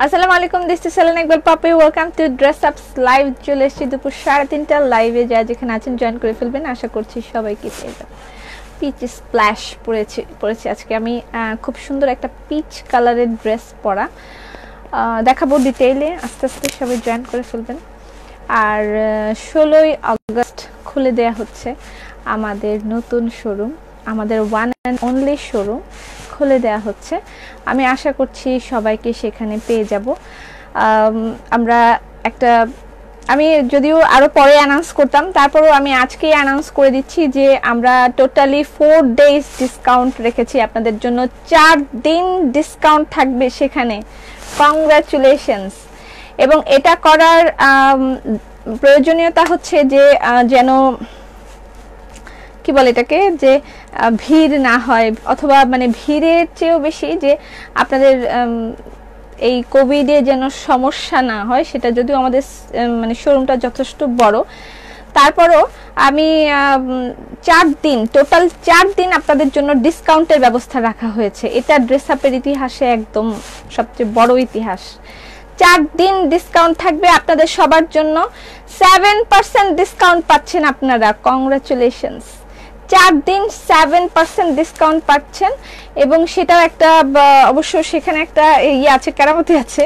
আসসালামু আলাইকুম, this is Selena Iqbal পাপি। ওয়েলকাম টু ড্রেস আপস লাইভ। চলে এসেছি দুপুর 3:30টার লাইভে। যা যেখানে আছেন জয়েন করে ফেলবেন। আশা করছি সবাইকে পিচ স্প্ল্যাশ পরেছি আজকে আমি। খুব সুন্দর একটা পিচ কালারের ড্রেস পরা দেখাবো ডিটেইলে। আস্তে আস্তে সবাই জয়েন করে ফেলবেন। আর 16ই আগস্ট খুলে দেয়া হচ্ছে আমাদের নতুন শোরুম, আমাদের ওয়ান অ্যান্ড অনলি শোরুম খুলে দেয়া হচ্ছে। আমি আশা করছি সবাইকে সেখানে পেয়ে যাব। আমি যদিও আরও পরে অ্যানাউন্স করতাম, তারপরেও আমি আজকেই অ্যানাউন্স করে দিচ্ছি যে আমরা টোটালি 4 ডেজ ডিসকাউন্ট রেখেছি আপনাদের জন্য। 4 দিন ডিসকাউন্ট থাকবে সেখানে। কংগ্রাচুলেশনস। এবং এটা করার প্রয়োজনীয়তা হচ্ছে যে যেন কি বলে এটাকে, যে ভিড় না হয়, অথবা মানে ভিড়ের চেয়েও বেশি যে আপনাদের এই কোভিডে যেন সমস্যা না হয়, সেটা যদিও আমাদের মানে শোরুমটা যথেষ্ট বড়, তারপরও আমি 4 দিন টোটাল 4 দিন আপনাদের জন্য ডিসকাউন্টের ব্যবস্থা রাখা হয়েছে। এটা ড্রেস আপের ইতিহাসে একদম সবচেয়ে বড় ইতিহাস। 4 দিন ডিসকাউন্ট থাকবে আপনাদের সবার জন্য। 7% ডিসকাউন্ট পাচ্ছেন আপনারা। কংগ্রাচুলেশনস। 4 দিন 7% ডিসকাউন্ট পাচ্ছেন। এবং সেটাও একটা অবশ্য সেখানে একটা আছে, কেরামতি আছে।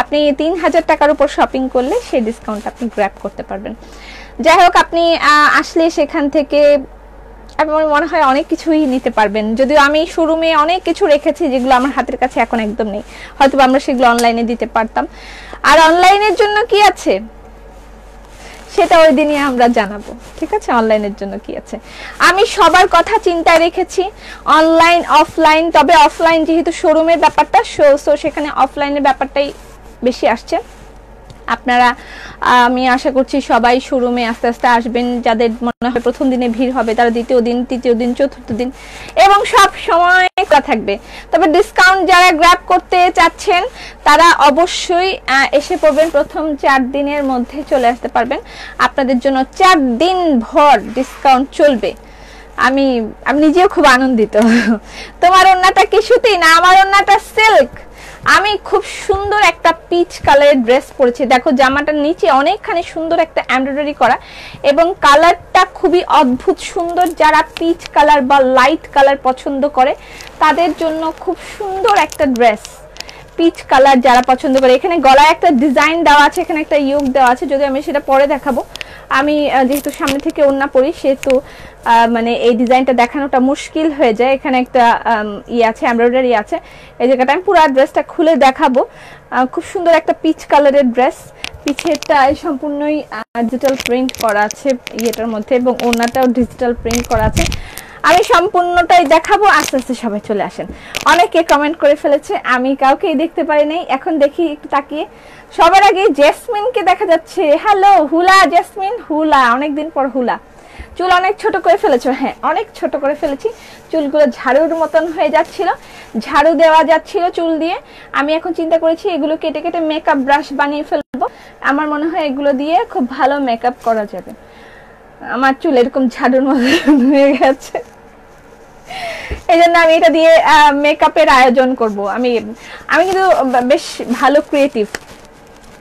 আপনি 3000 টাকার উপর শপিং করলে সেই ডিসকাউন্ট আপনি গ্র্যাব করতে পারবেন। যাই হোক, আপনি আসলে সেখান থেকে আমার মনে হয় অনেক কিছুই নিতে পারবেন। যদিও আমি শোরুমে অনেক কিছু রেখেছি যেগুলো আমার হাতের কাছে এখন একদম নেই, হয়তো আমরা সেগুলো অনলাইনে দিতে পারতাম। আর অনলাইনের জন্য কি আছে সেটা ওই দিনই আমরা জানাবো, ঠিক আছে? অনলাইনের জন্য কি আছে আমি সবার কথা চিন্তায় রেখেছি, অনলাইন অফলাইন। তবে অফলাইন যেহেতু শোরুমের ব্যাপারটা, সো সেখানে অফলাইনের ব্যাপারটাই বেশি আসছে। আপনারা আমি আশা করছি সবাই শোরুমে আস্তে আস্তে আসবেন। যাদের মনে হয় প্রথম দিনে ভিড় হবে তারা দ্বিতীয় দিন, তৃতীয় দিন, চতুর্থ দিন এবং সব সময় খোলা থাকবে। তবে ডিসকাউন্ট যারা গ্র্যাব করতে চাচ্ছেন তারা অবশ্যই এসে পড়বেন। প্রথম 4 দিনের মধ্যে চলে আসতে পারবেন। আপনাদের জন্য 4 দিন ভর ডিসকাউন্ট চলবে। আমি নিজেও খুব আনন্দিত। তোমার ওড়নাটা কি সুতি না আমার ওড়নাটা সিল্ক? আমি খুব সুন্দর একটা পিচ কালারের ড্রেস পরেছি। দেখো জামাটার নিচে অনেকখানি সুন্দর একটা এমব্রয়ডারি করা এবং কালারটা খুবই অদ্ভুত সুন্দর। যারা পিচ কালার বা লাইট কালার পছন্দ করে তাদের জন্য খুব সুন্দর একটা ড্রেস। পিচ কালার যারা পছন্দ করে, এখানে গলায় একটা ডিজাইন দেওয়া আছে, এখানে একটা ইয়োগ দেওয়া আছে, যদি আমি সেটা পরে দেখাবো। আমি যেহেতু সামনে থেকে ওড়না পরি সেহেতু মানে এই ডিজাইনটা দেখানোটা মুশকিল হয়ে যায়। এখানে একটা আছে, এমব্রয়ডারি আছে। এই জায়গাটা আমি পুরো ড্রেসটা খুলে দেখাবো। খুব সুন্দর একটা পিচ কালারের ড্রেস। পিছেরটা সম্পূর্ণই ডিজিটাল প্রিন্ট করা আছে ইয়েটার মধ্যে, এবং ওড়নাটাও ডিজিটাল প্রিন্ট করা আছে। আমি সম্পূর্ণটাই দেখাবো। আস্তে আস্তে সবাই চলে আসেন। অনেকে কমেন্ট করে ফেলেছে, আমি কাউকেই দেখতে পারি নাই। এখন দেখি একটু তাকিয়ে। সবার আগে জেসমিনকে দেখা যাচ্ছে। হ্যালো হুলা, জেসমিন হুলা, অনেকদিন পর হুলা। চুল অনেক ছোট করে ফেলেছো? হ্যাঁ, অনেক ছোট করে ফেলেছি। চুলগুলো ঝাড়ুর মতন হয়ে যাচ্ছিল, ঝাড়ু দেওয়া যাচ্ছিল চুল দিয়ে। আমি এখন চিন্তা করেছি এগুলো কেটে কেটে মেকআপ ব্রাশ বানিয়ে ফেলবো। আমার মনে হয় এগুলো দিয়ে খুব ভালো মেকআপ করা যাবে। আমার চুল এরকম ঝাড়ুর মতন হয়ে গেছে, এই জন্য আমি এটা দিয়ে মেকআপের আয়োজন করব। আমি কিন্তু বেশ ভালো ক্রিয়েটিভ।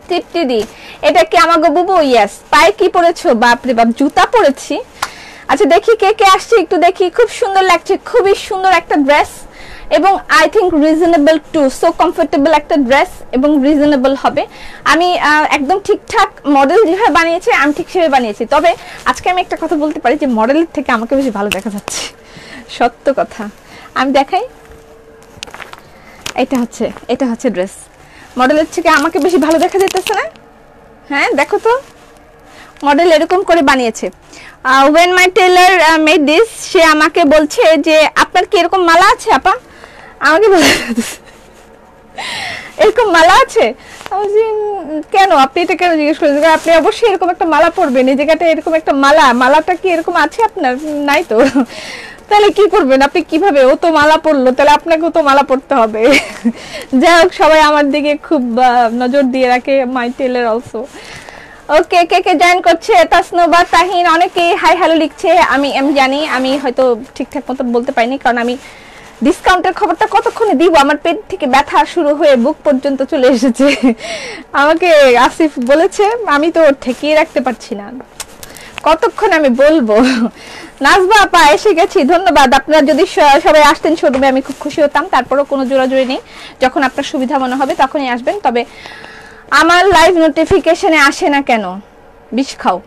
টিপটি দি, এটা কি আমাগো বুবু? ইয়েস। পায়ে কি পরেছো? বাপরে বাপ, জুতা পরেছি। আচ্ছা দেখি কে কে আসছে, একটু দেখি। খুব সুন্দর লাগছে, খুবই সুন্দর একটা ড্রেস এবং I think reasonable too. So comfortable একটা ড্রেস এবং রিজনেবল হবে। আমি একদম ঠিকঠাক মডেল যেভাবে বানিয়েছে আমি ঠিক সেভাবে বানিয়েছি। তবে আজকে আমি একটা কথা বলতে পারি যে মডেলের থেকে আমাকে বেশি ভালো দেখা যাচ্ছে, সত্য কথা। আমি দেখাই, এটা হচ্ছে ড্রেস। মডেলের থেকে আমাকে বেশি ভালো দেখা যেতেছে না? হ্যাঁ দেখো তো, মডেল এরকম করে বানিয়েছে। when my tailor made this, সে আমাকে বলছে যে আপনার কি এরকম মালা আছে আপা? আমাকে এরকম মালা আছে? কেন আপনি এটা কেন জিজ্ঞেস করেছেন? আপনি অবশ্যই এরকম একটা মালা পরবেন। এই জায়গাটা এরকম একটা মালাটা কি এরকম আছে আপনার? নাই তো। তাহলে কি করবেন আপনি? কিভাবে? ও তো মালা পরলো, তাহলে আপনাকেও তো মালা পরতে হবে। যাই হোক, সবাই আমার দিকে খুব নজর দিয়ে রাখে। মাই টেলার অলসো। ওকে, কে কে জয়েন করছে? তাসনোবা, তাহিন, অনেকে হাই হ্যালো লিখছে। আমি জানি আমি হয়তো ঠিকঠাক মতো বলতে পারিনি, কারণ আমি ডিসকাউন্টের খবরটা কতক্ষণে দিব, আমার পেট থেকে ব্যথা শুরু হয়ে বুক পর্যন্ত চলে এসেছে। আমাকে আসিফ বলেছে, আমি তো ঠেকিয়ে রাখতে পারছি না, কতক্ষণ আমি বলবো। নাজবা আপা এসে গেছি, ধন্যবাদ। আপনারা যদি সবাই আসতেন শোরুমে আমি খুব খুশি হতাম, তারপরও কোনো জোরাজুরি নেই, যখন আপনার সুবিধা মনে হবে তখনই আসবেন। তবে আমার লাইভ নোটিফিকেশনে আসে না কেন? বিষ খাও।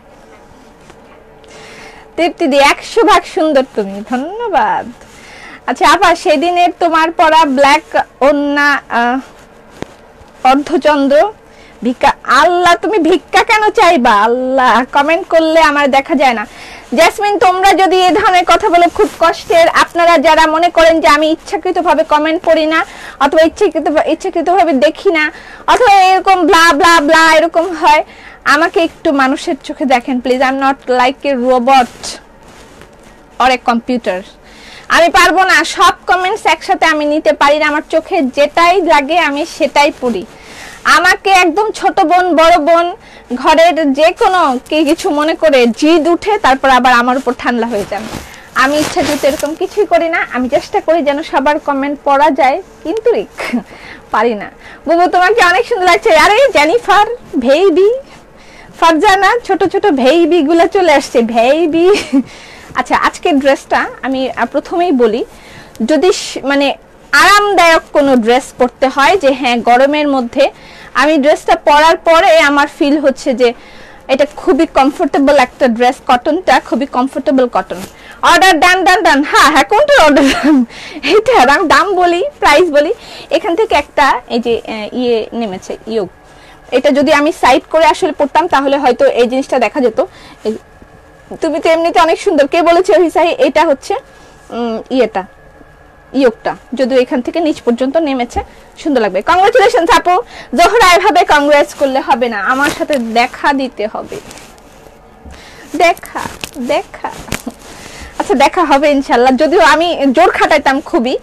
তৃপ্তি দি 100 ভাগ সুন্দর তুমি, ধন্যবাদ। আচ্ছা আপা, সেদিনের তোমার পরা ব্ল্যাক ওন্না অর্ধচন্দ্র ভিক্ষা, আল্লাহ তুমি ভিক্ষা কেন চাইবা? আল্লাহ, কমেন্ট করলে আমার দেখা যায় না। জেসমিন, তোমরা যদি এই ধরনের কথা বলে খুব কষ্টের, আপনারা যারা মনে করেন যে আমি ইচ্ছাকৃতভাবে কমেন্ট পড়ি না, অথবা ইচ্ছাকৃতভাবে দেখি না, অথবা এরকম ব্লা ব্লা ব্লা এরকম হয়, আমাকে একটু মানুষের চোখে দেখেন please. I am not like a robot or a computer. আমি পারবো না সব কমেন্টস একসাথে আমি নিতে পারি না, আমার চোখে যেটাই লাগে আমি সেটাই পড়ি। আমাকে একদম ছোট বোন, বড় বোন, ঘরের যে কোনো কিছু মনে করে জিদ উঠে তারপর আবার আমার উপর ঠান্ডা হয়ে যান। আমি ইচ্ছাকৃত এরকম কিছুই করি না, আমি চেষ্টা করি যেন সবার কমেন্ট পড়া যায়, কিন্তু পারি না। বুবু তোমাকে অনেক সুন্দর লাগছে। আরে জেনিফার, ভেইবি, ফারজানা, ছোট ছোট ভেইবি গুলা চলে আসছে, ভেইবি। আচ্ছা, আজকের ড্রেসটা আমি প্রথমেই বলি, যদি মানে আরামদায়ক কোনো ড্রেস পরতে হয়, যে হ্যাঁ গরমের মধ্যে আমি ড্রেসটা পরার পরে আমার ফিল হচ্ছে যে এটা খুবই কমফোর্টেবল একটা ড্রেস, কটনটা খুবই কমফোর্টেবল কটন। অর্ডার ডান ডান ডান। হ্যাঁ হ্যাঁ, কোনটার অর্ডার? এইটা আমি দাম বলি, প্রাইস বলি। এখান থেকে একটা এই যে ইয়ে নেমেছে, ইয়োগ, এটা যদি আমি সাইড করে আসলে পড়তাম তাহলে হয়তো এই জিনিসটা দেখা যেত। তুমি তো এমনিতে অনেক সুন্দর, কে বলেছে হিসাই? এটা হচ্ছে ইয়েটা, ইয়োগটা যদিও এখান থেকে নিচ পর্যন্ত নেমেছে, সুন্দর লাগবে। কংগ্রাচুলেশনস আপু। জোহরা, এভাবে কংগ্রেস করলে হবে না, আমার সাথে দেখা দিতে হবে। দেখা দেখা আচ্ছা, দেখা হবে ইনশাল্লাহ। যদিও আমি জোর খাটাইতাম খুবই,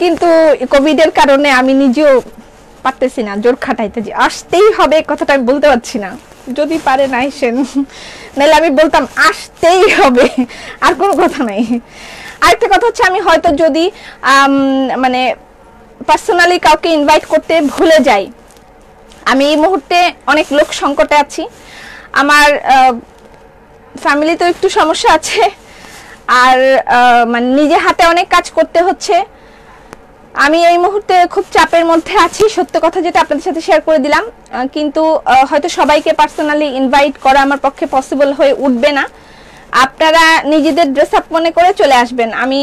কিন্তু কোভিডের কারণে আমি নিজেও পারতেছি না জোর খাটাইতে, যে আসতেই হবে কথাটা আমি বলতে পারছি না। যদি পারে না আসেন, নাহলে আমি বলতাম আসতেই হবে, আর কোনো কথা নাই। আরেকটা কথা হচ্ছে, আমি হয়তো যদি মানে পার্সোনালি কাউকে ইনভাইট করতে ভুলে যাই, আমি এই মুহূর্তে অনেক লোক সংকটে আছি, আমার ফ্যামিলিতেও একটু সমস্যা আছে, আর মানে নিজে হাতে অনেক কাজ করতে হচ্ছে, আমি এই মুহূর্তে খুব চাপের মধ্যে আছি, সত্য কথা যেটা আপনাদের সাথে শেয়ার করে দিলাম। কিন্তু হয়তো সবাইকে পার্সোনালি ইনভাইট করা আমার পক্ষে পসিবল হয়ে উঠবে না। আপনারা নিজেদের ড্রেস আপ মনে করে চলে আসবেন। আমি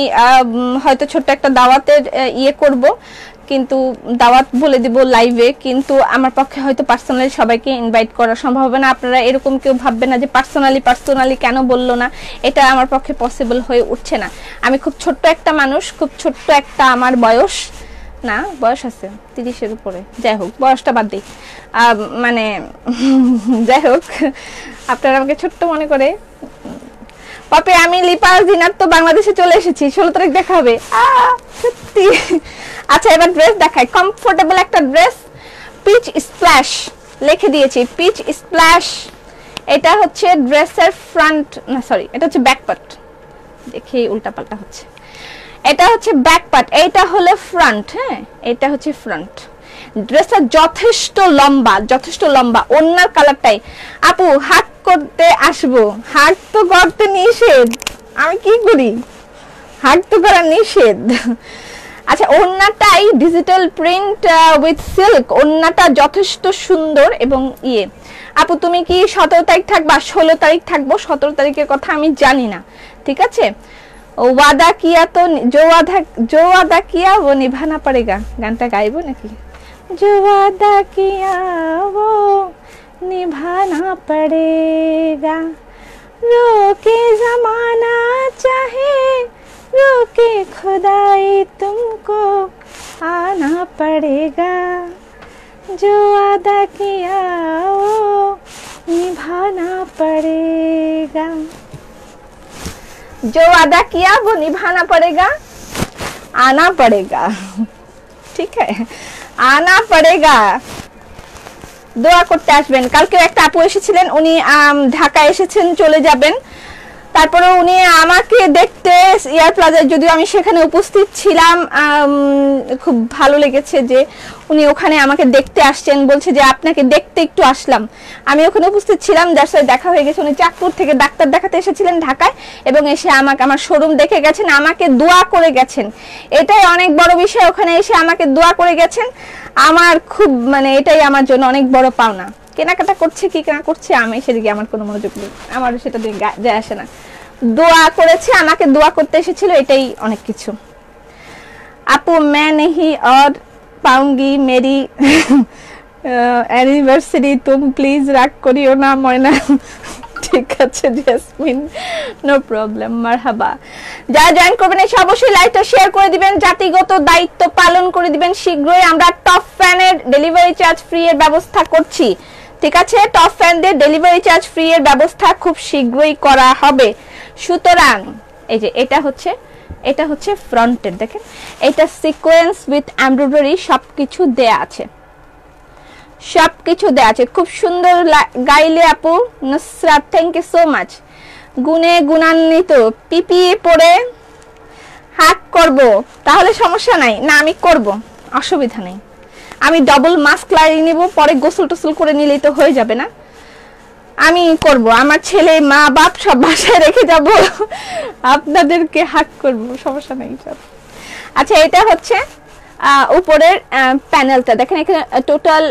হয়তো ছোট্ট একটা দাওয়াতের ইয়ে করব, কিন্তু দাওয়াত বলে দিব লাইভে, কিন্তু আমার পক্ষে হয়তো পার্সোনালি সবাইকে ইনভাইট করা সম্ভব হবে না। আপনারা এরকম কেউ ভাববেন না যে পার্সোনালি কেন বললো না, এটা আমার পক্ষে পসিবল হয়ে উঠছে না। আমি খুব ছোট্ট একটা মানুষ, খুব ছোট্ট একটা আমার বয়স, না বয়স আছে 30-এর উপরে, যাই হোক বয়সটা বাদ দিই, মানে যাই হোক আপনারা আমাকে ছোট্ট মনে করে। পাপে, আমি লিপা জিনাত তো বাংলাদেশে চলে এসেছি, 16 তারিখ দেখা হবে। সত্যি। আচ্ছা, এবার ড্রেস দেখাই, কমফোর্টেবল একটা ড্রেস, পিচ স্প্ল্যাশ লিখে দিয়েছি, পিচ স্প্ল্যাশ। এটা হচ্ছে ড্রেসের ফ্রন্ট, না সরি, এটা হচ্ছে ব্যাক পার্ট, দেখি উল্টাপাল্টা হচ্ছে। এটা হচ্ছে ব্যাক পার্ট, এইটা হলো ফ্রন্ট। হ্যাঁ, এটা হচ্ছে ফ্রন্ট। ড্রেসটা যথেষ্ট লম্বা, ওন্নার কালারটাই। আপু, হাত করতে আসবো, হাত তো করতে নিষেধ, আমি কি করি, হাত তো করা নিষেধ। আচ্ছা, ওন্নাটাই ডিজিটাল প্রিন্ট উইথ সিল্ক, ওন্নাটা যথেষ্ট সুন্দর এবং ইয়ে। আপু, তুমি কি 17 তারিখ থাকবা? 16 তারিখ থাকবো, 17 তারিখের কথা আমি জানি না, ঠিক আছে। ওয়াদা কিয়া তো, जो वादा किया वो निभाना पड़ेगा, গানটা গাইবো নাকি? जो वादा किया वो निभाना पड़ेगा, रोके जमाना चाहे रोके खुदाई तुमको आना पड़ेगा, जो वादा किया वो निभाना पड़ेगा, जो वादा किया वो निभाना पड़ेगा, आना पड़ेगा। ठीक है, आना पड़ेगा। দোয়া করতে আসবেন। কালকে একটা আপু এসেছিলেন, উনি ঢাকা এসেছেন, চলে যাবেন, তারপরে উনি আমাকে দেখতে এয়ার প্লাজায়, যদিও আমি সেখানে উপস্থিত ছিলাম, খুব ভালো লেগেছে যে উনি ওখানে আমাকে দেখতে আসছেন, বলছে যে আপনাকে দেখতে একটু আসলাম। আমি ওখানে উপস্থিত ছিলাম, যার সাথে দেখা হয়ে গেছে। উনি চাঁদপুর থেকে ডাক্তার দেখাতে এসেছিলেন ঢাকায়, এবং এসে আমাকে আমার শোরুম দেখে গেছেন, আমাকে দোয়া করে গেছেন। এটাই অনেক বড় বিষয়, ওখানে এসে আমাকে দোয়া করে গেছেন। আমার খুব মানে এটাই আমার জন্য অনেক বড় পাওনা। কেনাকাটা করছে কি না করছে আমি সেদিকে আমার কোনো মনোযোগ নেই, আমার সেটা দিয়ে যায় আসে না। দোয়া করেছে, আমাকে দোয়া করতে এসেছিল, এটাই অনেক কিছু। আপু मैं नहीं और पाऊंगी मेरी एनिवर्सरी, तुम प्लीज রাগ করিও না ময়না। ঠিক আছে জেসমিন, নো প্রবলেম, মারহাবা। যারা জয়েন করবেন এসে অবশ্যই লাইভটা শেয়ার করে দিবেন, জাতিগত দায়িত্ব পালন করে দিবেন। শীঘ্রই আমরা টপ ফ্যানের ডেলিভারি চার্জ ফ্রি এর ব্যবস্থা করছি, ঠিক আছে? টপ ফ্যানদের ডেলিভারি চার্জ ফ্রি এর ব্যবস্থা খুব শীঘ্রই করা হবে। সুতরাং এই যে এটা হচ্ছে ফ্রন্টের, দেখেন এটা সিকোয়েন্স উইথ এমব্রয়ডারি, সবকিছু দেয়া আছে, সবকিছু দেয়া আছে। খুব সুন্দর গাইলে আপু Nusrat, thank you so much. গুণে গুণান্বিত, পিপিএ পরে হাক করব তাহলে সমস্যা নাই? না আমি করব, অসুবিধা নেই। আমি ডবল মাস্ক লাগিয়ে নিব, পরে গোসল টোসল করে নিলেই তো হয়ে যাবে না? আমি করব, আমার ছেলে মা বাপ সব বাসায় রেখে যাব, আপনাদেরকে হাক করব, সমস্যা নেই সব। আচ্ছা, এটা হচ্ছে উপরের প্যানেলটা, দেখেন এখানে টোটাল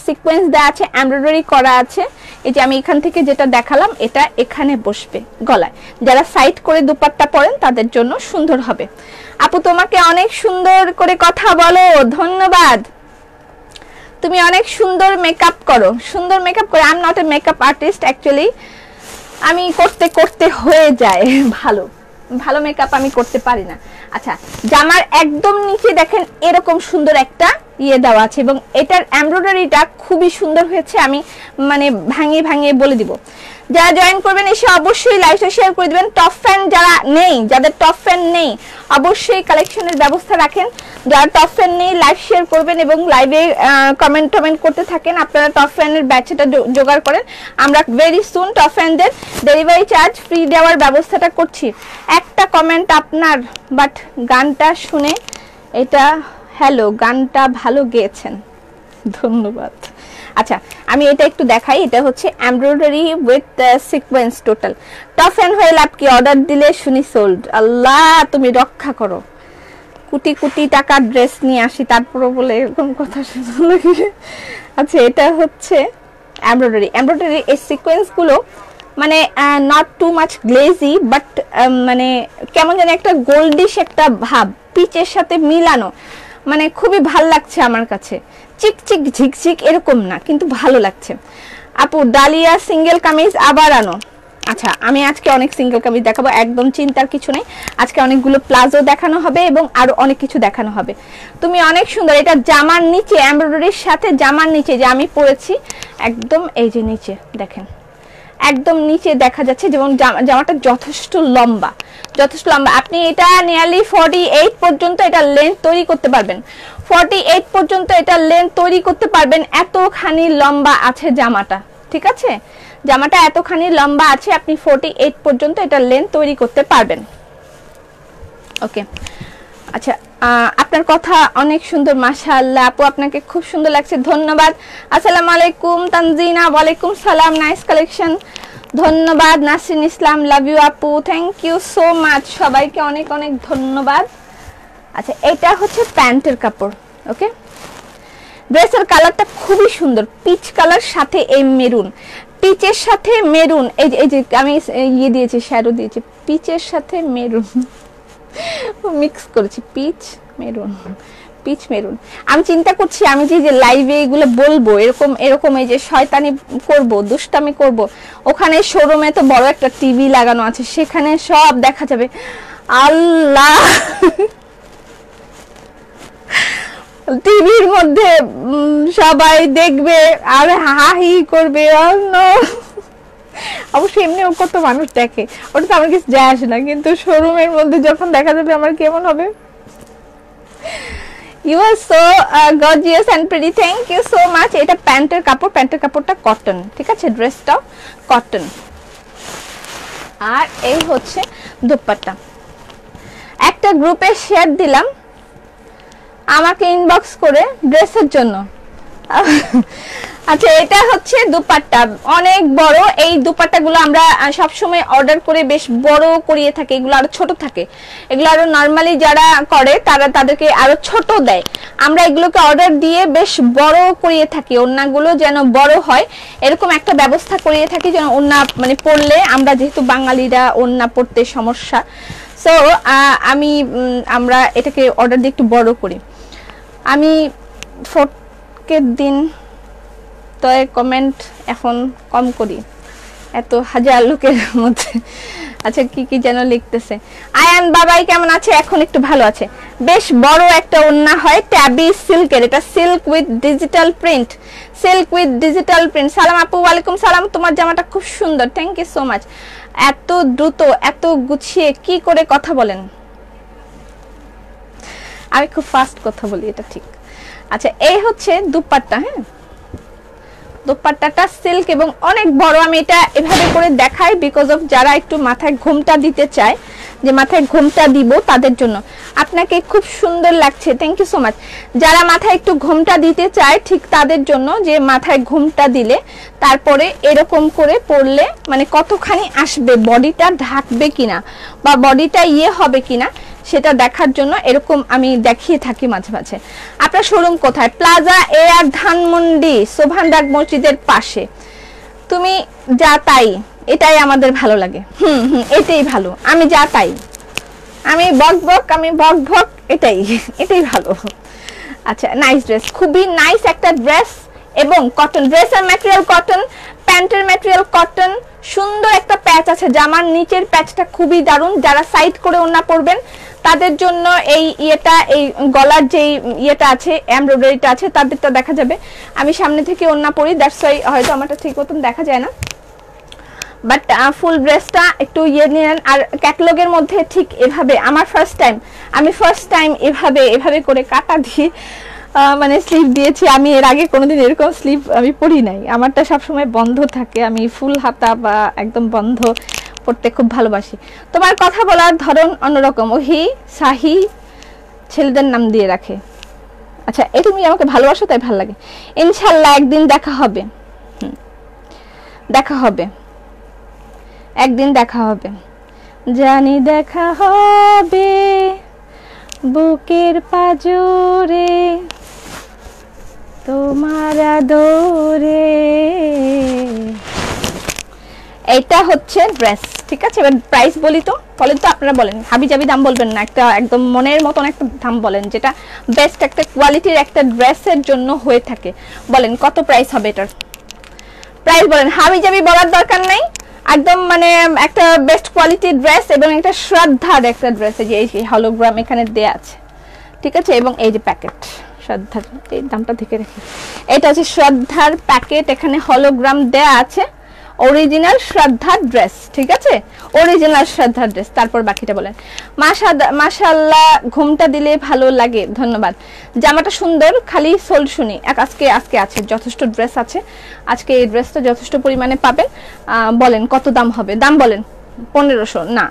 সিকোয়েন্স দেওয়া আছে, এমব্রয়ডারি করা আছে। এই যে আমি এখান থেকে যেটা দেখালাম, এটা এখানে বসবে গলায়, যারা সাইড করে দুপাট্টা পরেন তাদের জন্য সুন্দর হবে। আপু তোমাকে অনেক সুন্দর করে কথা বলো, ধন্যবাদ। তুমি অনেক সুন্দর মেকআপ করো, সুন্দর মেকআপ করো। I am not a makeup artist actually, আমি করতে করতে হয়ে যায় ভালো ভালো মেকআপ আমি করতে পারি না। আচ্ছা, জামার একদম নিচে দেখেন এরকম সুন্দর একটা ইয়ে দেওয়া আছে, এবং এটার এমব্রয়ডারিটা খুবই সুন্দর হয়েছে, আমি মানে ভাঙিয়ে ভাঙিয়ে বলে দিব। যারা জয়েন করবেন এসে অবশ্যই লাইভটা শেয়ার করে দিবেন। টপ ফ্যান যারা নেই, যাদের টপ ফ্যান নেই অবশ্যই কালেকশনের ব্যবস্থা রাখেন। যারা টপ ফ্যান নেই লাইভ শেয়ার করবেন এবং লাইভে কমেন্ট করতে থাকেন, আপনারা টপ ফ্যানের ব্যাচটা জোগাড় করেন। আমরা ভেরি সুন টপ ফ্যানদের ডেলিভারি চার্জ ফ্রি দেওয়ার ব্যবস্থাটা করছি। একটা কমেন্ট আপনার, বাট গানটা শুনে এটা হ্যালো, গানটা ভালো গেয়েছেন, ধন্যবাদ। আচ্ছা, আমি এটা একটু দেখাই। এটা হচ্ছে embroidery with sequence total. Top fan হয়ে লাভ কি, অর্ডার দিলে শুনি সোল্ড। আল্লাহ তুমি রক্ষা করো, কোটি কোটি টাকার ড্রেস নিয়ে আসি তারপরও বলে এরকম কথা শুনতে। আচ্ছা, এটা হচ্ছে এমব্রয়ডারি। এমব্রয়ডারি এই সিকোয়েন্স গুলো মানে not too much glazy, but মানে কেমন যেন একটা গোল্ডিশ একটা ভাব, পিচের সাথে মিলানো, মানে খুবই ভাল লাগছে আমার কাছে। চিকচিক ঝিকঝিক এরকম না, কিন্তু ভালো লাগছে। আপু ডালিয়া সিঙ্গেল কামিজ আবার আনো। আচ্ছা, আমি আজকে অনেক সিঙ্গেল কামিজ দেখাবো, একদম চিন্তার কিছু নেই। আজকে অনেকগুলো প্লাজো দেখানো হবে এবং আরো অনেক কিছু দেখানো হবে। তুমি অনেক সুন্দর। এটা জামার নিচে এমব্রয়ডারির সাথে জামার নিচে যে আমি পরেছি, একদম এই যে নিচে দেখেন, একদম নিচে দেখা যাচ্ছে, যেমন জামাটা যথেষ্ট লম্বা, যথেষ্ট লম্বা। আপনি এটা নিয়ারলি 48 পর্যন্ত এটা লেন্থ তৈরি করতে পারবেন, 48 পর্যন্ত এটা লেন্থ তৈরি করতে পারবেন। এতখানি লম্বা আছে জামাটা, ঠিক আছে? জামাটা এতখানি লম্বা আছে, আপনি 48 পর্যন্ত এটা লেন্থ তৈরি করতে পারবেন। ওকে, আচ্ছা, আপনার কথা অনেক সুন্দর, মাশাআল্লাহ আপু, আপনাকে খুব সুন্দর লাগছে, ধন্যবাদ। আসসালামু আলাইকুম তানজিনা, ওয়ালাইকুম সালাম, নাইস কালেকশন, ধন্যবাদ। নাসরিন ইসলাম, লাভ ইউ আপু, থ্যাংক ইউ সো মাচ, সবাইকে অনেক অনেক ধন্যবাদ। আচ্ছা, এটা হচ্ছে প্যান্টের কাপড়। ওকে, ড্রেসের কালারটা খুবই সুন্দর, পিচ কালার সাথে এই মেরুন, পিচের সাথে মেরুন, এই যে আমি ইয়ে দিয়েছি, শ্যাডো দিয়েছি, পিচের সাথে মেরুন মিক্স করেছি, পিচ মেরুন, পিচ মেরুন। আমি চিন্তা করছি আমি যে লাইভে এগুলো বলবো, এরকম এরকম এই যে শয়তানি করব, দুষ্টামি করব, ওখানে শোরুমে তো বড় একটা টিভি লাগানো আছে, সেখানে সব দেখা যাবে। আল্লাহ, টিভির মধ্যে সবাই দেখবে আর হাহি করবে। অবশ্যই এমনিও কত মানুষ দেখে, ওটা তো আমার কিছু যায় আসে না, কিন্তু শোরুমের মধ্যে যখন দেখা যাবে আমার কেমন হবে। You are so gorgeous and pretty, thank you so much. এটা প্যান্টের কাপড়, প্যান্টের কাপড়টা কটন, ঠিক আছে? ড্রেসটাও কটন। আর এই হচ্ছে দুপাট্টা। একটা গ্রুপে শেয়ার দিলাম আমাকে ইনবক্স করে ড্রেসের জন্য। আচ্ছা, এটা হচ্ছে দুপাট্টা, অনেক বড়। এই দুপাট্টাগুলো আমরা সব সময় অর্ডার করে বেশ বড় করিয়ে থাকি, এগুলো আরো ছোট থাকে। এগুলো আরো নরমালি যারা করে তাদেরকে আরো ছোট দেয়, আমরা এগুলোকে অর্ডার দিয়ে বেশ বড় করিয়ে থাকি। ওড়নাগুলো যেন বড় হয় এরকম একটা ব্যবস্থা করিয়ে থাকি, যেন ওড়না মানে পরলে, আমরা যেহেতু বাঙালিরা ওড়না পরতে সমস্যা, সো আমরা এটাকে অর্ডার দিয়ে একটু বড় করি। আমি ফোর্কের দিন তো কমেন্ট এখন কম করি এত হাজার লোকের মধ্যে। আচ্ছা, কি যেন লিখতেছে। আয়ান বাবাই কেমন আছে? এখন একটু ভালো আছে। বেশ বড় একটা ওড়না হয়, ট্যাবি সিল্কের, এটা silk with digital print, silk with digital print. সালাম আপু, ওয়ালাইকুম সালাম, তোমার জামাটা খুব সুন্দর, থ্যাংক ইউ সো মাচ। এত দ্রুত এত গুছিয়ে কি করে কথা বলেন? আমি খুব ফাস্ট কথা বলি, এটা ঠিক। আচ্ছা, এই হচ্ছে দুপাট্টা। হ্যাঁ, দুপাট্টাটা সিল্ক এবং অনেক বড়। আমি এটা এভাবে করে দেখাই বিকজ অফ যারা একটু মাথায় ঘোমটা দিতে চায়, যে মাথায় ঘোমটা দিব তাদের জন্য। আপনাকে খুব সুন্দর লাগছে, থ্যাংক ইউ সো মাচ। যারা মাথায় একটু ঘোমটা দিতে চায় ঠিক তাদের জন্য, যে মাথায় ঘোমটা দিলে তারপরে এরকম করে পরলে মানে কতখানি আসবে, বডিটা ঢাকবে কিনা বা বডিটা হবে কিনা সেটা দেখার জন্য এরকম আমি দেখিয়ে থাকি মাঝে মাঝে। আপনার শোরুম কোথায়? প্লাজা এয়ার, ধানমন্ডি, সোভানডাক মসজিদের পাশে। তুমি যা তাই, এটাই আমাদের ভালো লাগে। এটাই ভালো, আমি যা তাই, আমি বক বক, এটাই ভালো। আচ্ছা, নাইস ড্রেস, খুবই নাইস একটা ড্রেস এবং কটন। ড্রেসের ম্যাটেরিয়াল কটন, প্যান্টের ম্যাটেরিয়াল কটন, সুন্দর একটা প্যাচ আছে, জামার নিচের প্যাচটা খুবই দারুণ। যারা সাইড করে ওড়না পরবেন তাদের জন্য এই এই গলার যে ইয়েটা আছে, এমব্রয়ডারিটা আছে, তাদেরটা দেখা যাবে। আমি সামনে থেকে ওড়না পরি, দ্যাটস ওয়াই হয়তো আমারটা ঠিক মতন দেখা যায় না, বাট ফুল ড্রেসটা একটু নিলেন। আর ক্যাটালগের মধ্যে ঠিক এভাবে আমি ফার্স্ট টাইম এভাবে করে কাটা দিয়ে মানে স্লিভ দিয়েছি। আমি এর আগে কোনোদিন এরকম স্লিভ আমি পরি নাই, আমারটা সবসময় বন্ধ থাকে, আমি ফুল হাতা বা একদম বন্ধ পড়তে খুব ভালোবাসি। তোমার কথা বলার ধরন অন্যরকম, ওহি সাহি ছেলেদের নাম দিয়ে রাখে। আচ্ছা, এই তুমি আমাকে ভালোবাসো তাই ভালো লাগে। ইনশাল্লাহ একদিন দেখা হবে, একদিন দেখা হবে, জানি দেখা হবে বুকের পাজরে তোমার আদরে। এইটা হচ্ছে ড্রেস, ঠিক আছে। এবার প্রাইস বলি তো, বলেন তো, আপনারা বলেন, হাবিজাবি দাম বলবেন না, একটা একদম মনের মতন একটা দাম বলেন, যেটা বেস্ট একটা কোয়ালিটির একটা ড্রেসের জন্য হয়ে থাকে। বলেন কত প্রাইস হবে এটার, প্রাইস বলেন, হাবিজাবি বলার দরকার নাই, একদম মানে একটা বেস্ট কোয়ালিটির ড্রেস এবং একটা শ্রদ্ধার একটা ড্রেস। এই যে হলোগ্রাম এখানে দেয়া আছে, ঠিক আছে, এবং এই যে প্যাকেট শ্রদ্ধার, এই দামটা থেকে রেখে, এটা হচ্ছে শ্রদ্ধার প্যাকেট, এখানে হলোগ্রাম দেয়া আছে, অরিজিনাল শ্রদ্ধার ড্রেস, ঠিক আছে, অরিজিনাল শ্রদ্ধার ড্রেস। তারপর বাকিটা বলেন। মাশাআল্লাহ, ঘুমটা দিলে ভালো লাগে, ধন্যবাদ। জামাটা সুন্দর, খালি সোল শুনি। আজকে আছে, যথেষ্ট ড্রেস আছে, আজকে এই ড্রেসটা যথেষ্ট পরিমাণে পাবেন। বলেন কত দাম হবে, দাম বলেন। 1500 না,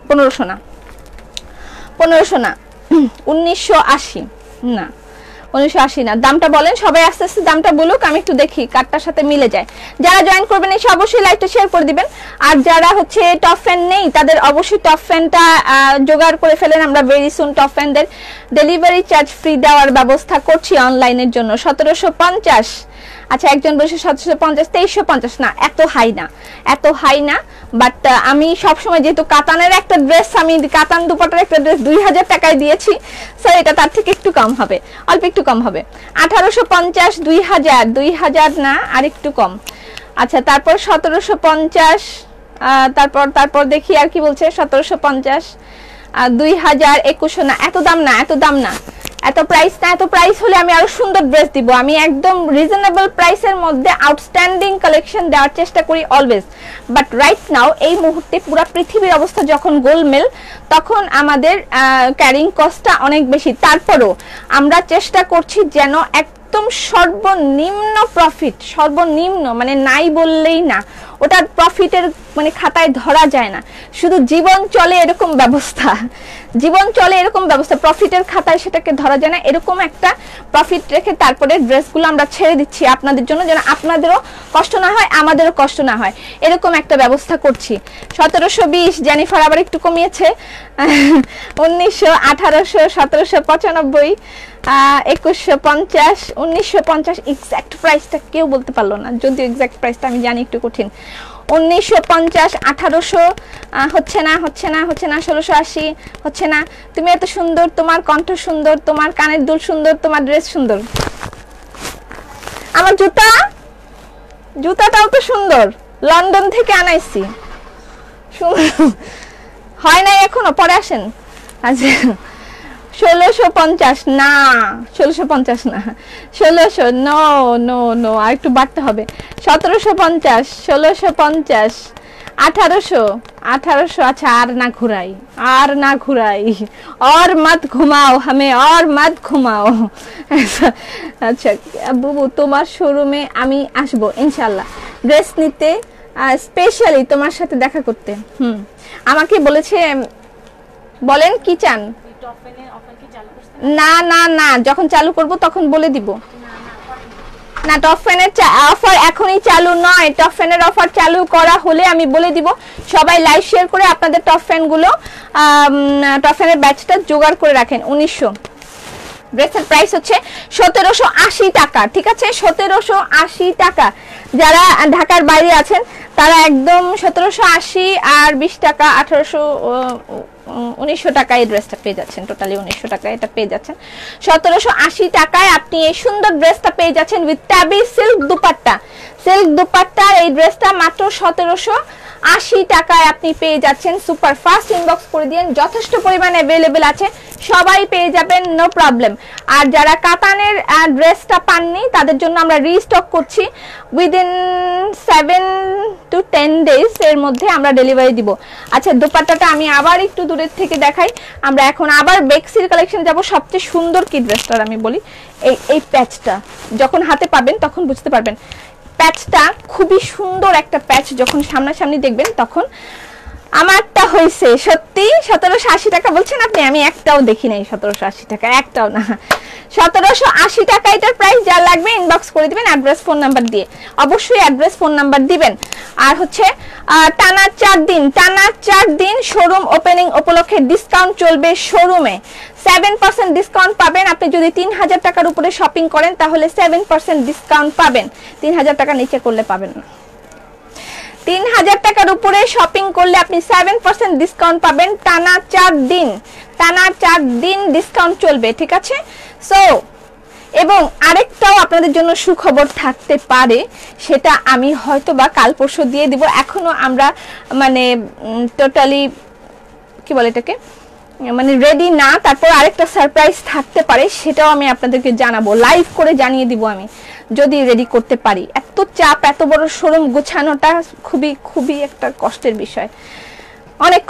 1500 না, 1980 না, 1980 না, দামটা বলেন সবাই, আস্তে আস্তে দামটা বলুক, আমি একটু দেখি কারটার সাথে মিলে যায়। যারা জয়েন করবেন এসে অবশ্যই লাইকটা শেয়ার করে দিবেন। আর যারা হচ্ছে টপ ফ্যান নেই তাদের অবশ্যই টপ ফ্যানটা জোগাড় করে ফেলেন। আমরা ভেরি সুন টপ ফ্যানদের ডেলিভারি চার্জ ফ্রি দেওয়ার ব্যবস্থা করছি অনলাইনের জন্য। 1750, আচ্ছা একজন বলছে 1750, 2350 না, এত হাই না, বাট আমি সবসময় যেহেতু কাতানের একটা ড্রেস, আমি কাতান দুপাটার একটা ড্রেস 2000 টাকায় দিয়েছি, সো এটা তার থেকে একটু কম হবে, অল্প একটু কম হবে। 1850, 2000 না, আর একটু কম। আচ্ছা, তারপর 1750, তারপর দেখি আর কি বলছে, 1750, 2000, 2100 না, এত দাম না, এত প্রাইস হলে আমি আরো সুন্দর ড্রেস দিব। আমি একদম রিজনেবল প্রাইসের মধ্যে আউটস্ট্যান্ডিং কালেকশন দেওয়ার চেষ্টা করি অলওয়েজ, বাট রাইট নাও এই মুহূর্তে পুরো পৃথিবীর অবস্থা যখন গোলমেল, তখন আমাদের ক্যারিং কস্টটা অনেক বেশি। তারপরও আমরা চেষ্টা করছি যেন একদম সর্বনিম্ন প্রফিট, সর্বনিম্ন মানে নাই বললেই না, ওটার প্রফিটের মানে খাতায় ধরা যায় না। শুধু জীবন চলে এরকম ব্যবস্থা, জীবন চলে এরকম ব্যবস্থা, প্রফিটের খাতায় সেটাকে ধরা যায় না। এরকম একটা প্রফিট রেখে তারপরে ড্রেসগুলো আমরা ছেড়ে দিচ্ছি আপনাদের জন্য, যেন আপনাদেরও কষ্ট না হয় আমাদেরও কষ্ট না হয়, এরকম একটা ব্যবস্থা করছি। 1720 জেনিফার আবার একটু কমিয়েছে, 1900, 1800, 1795, 2150, 1950 এক্সাক্ট প্রাইসটা কেউ বলতে পারলো না, যদিও এক্সাক্ট প্রাইসটা আমি জানি একটু কঠিন। 1950, 1800, হচ্ছে না 1680, হচ্ছে না। তুমি এত সুন্দর, তোমার কণ্ঠ সুন্দর, তোমার কানের দুল সুন্দর, তোমার ড্রেস সুন্দর। আমার জুতাটাও তো সুন্দর, লন্ডন থেকে আনাইছি, হয় নাই এখনো, পরে আসেন। আচ্ছা 1650 না, 1650 না, 1600, নো নো নো, আর একটু বাড়তে হবে। 1750, 1650, 1800, আচ্ছা আর না ঘুরাই, और मत घुमाओ हमें, और मत घुमाओ। আচ্ছা বুবু, তোমার শোরুমে আমি আসবো ইনশাআল্লাহ ড্রেস নিতে, স্পেশালি তোমার সাথে দেখা করতে। আমাকে বলেছে, বলেন কি চান? না না না, যখন চালু করব তখন বলে দিব। না, টপ ফ্যানের অফার এখনই চালু নয়, টপ ফ্যানের অফার চালু করা হলে আমি বলে দিব। সবাই লাইভ শেয়ার করে আপনাদের টপ ফ্যানগুলো, টপ ফ্যানের ব্যাচটা জোগাড় করে রাখেন। 1900 ড্রেসের প্রাইস হচ্ছে 1780 টাকা, ঠিক আছে? 1780 টাকা। যারা ঢাকার বাইরে আছেন তারা একদম 1780 আর 20 টাকা, 1900 টাকায় এই ড্রেসটা পেয়ে যাচ্ছেন। টোটালি 1900 টাকায় এটা পেয়ে যাচ্ছেন। 1780 টাকায় আপনি এই সুন্দর ড্রেসটা পেয়ে যাচ্ছেন উইথ টাবি সিল্ক দুপাট্টা। সিল্ক দুপাট্টার এই ড্রেসটা মাত্র 1780 টাকায় আপনি পেয়ে যাচ্ছেন। সুপার ফাস্ট ইনবক্স করে দিন, যথেষ্ট পরিমাণে অ্যাভেলেবেল আছে, সবাই পেয়ে যাবেন, নো প্রবলেম। আর যারা কাতানের ড্রেসটা পাননি তাদের জন্য আমরা রিস্টক করছি, উইদিন 7 to 10 ডেজ এর মধ্যে আমরা ডেলিভারি দিব। আচ্ছা দোপাট্টাটা আমি আবার একটু দূরের থেকে দেখাই। আমরা এখন আবার বেক্সির কালেকশন যাব। সবচেয়ে সুন্দর কি ড্রেসটার আমি বলি, এই প্যাচটা যখন হাতে পাবেন তখন বুঝতে পারবেন। প্যাচটা খুবই সুন্দর একটা প্যাচ, যখন সামনাসামনি দেখবেন তখন আমারটা হয়েছে সত্যি 1780 টাকা বলছেন আপনি, আমি একটাও দেখি নাই 1780 টাকা, একটাও না। 1780 টাকা এটার প্রাইস। যা লাগবে ইনবক্স করে দিবেন অ্যাড্রেস ফোন নাম্বার দিয়ে, অবশ্যই অ্যাড্রেস ফোন নাম্বার দিবেন। আর হচ্ছে টানা 4 দিন শোরুম ওপেনিং উপলক্ষে ডিসকাউন্ট চলবে। শোরুমে 7% ডিসকাউন্ট পাবেন। আপনি যদি 3000 টাকার উপরে শপিং করেন তাহলে 7% ডিসকাউন্ট পাবেন। 3000 টাকা নিচে করলে পাবেন না। 3000 টাকার উপরে শপিং করলে আপনি 7% ডিসকাউন্ট পাবেন। টানা 4 দিন ডিসকাউন্ট চলবে, ঠিক আছে? সো এবং আরেকটাও আপনাদের জন্য সুখবর থাকতে পারে, সেটা আমি হয়তো বা কাল পরশু দিয়ে দিব। এখনো আমরা মানে টোটালি কি বলে এটাকে, মানে রেডি না। তারপর আরেকটা সারপ্রাইজ থাকতে পারে, সেটাও আমি আপনাদেরকে জানাবো, লাইভ করে জানিয়ে দিব আমি, যদি রেডি করতে পারি। এত চাপ, এত বড় শোরুম গোছানোটা খুবই একটা কষ্টের বিষয়, অনেক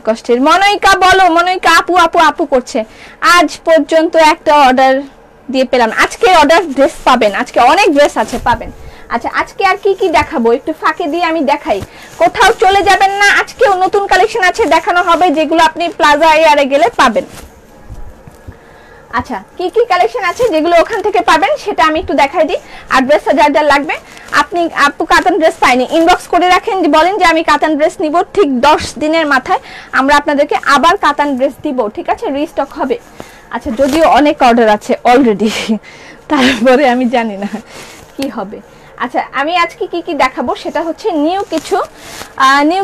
কষ্টের। মনইকা বলো, মনইকা আপু করছে। আজ পর্যন্ত একটা অর্ডার দিয়ে পেলাম। আজকে অর্ডার ড্রেস পাবেন, আজকে অনেক ড্রেস আছে, পাবেন। আচ্ছা আজকে আর কি দেখাবো একটু ফাঁকে দিয়ে আমি দেখাই, কোথাও চলে যাবেন না। আজকেও নতুন কালেকশন আছে দেখানো হবে, যেগুলো আপনি প্লাজা এয়ারে গেলে পাবেন। আচ্ছা কি কালেকশন আছে যেগুলো ওখান থেকে পাবেন সেটা আমি একটু দেখাই দিই। আর ড্রেসটা যার লাগবে, আপু কাতান ড্রেস পাইনি, ইনবক্স করে রাখেন, বলেন যে আমি কাতান ড্রেস নিব। ঠিক 10 দিনের মাথায় আমরা আপনাদেরকে আবার কাতান ড্রেস দিব, ঠিক আছে? রিস্টক হবে। আচ্ছা যদিও অনেক অর্ডার আছে অলরেডি, তারপরে আমি জানি না কি হবে। আচ্ছা আমি আজকে কি দেখাবো সেটা হচ্ছে নিউ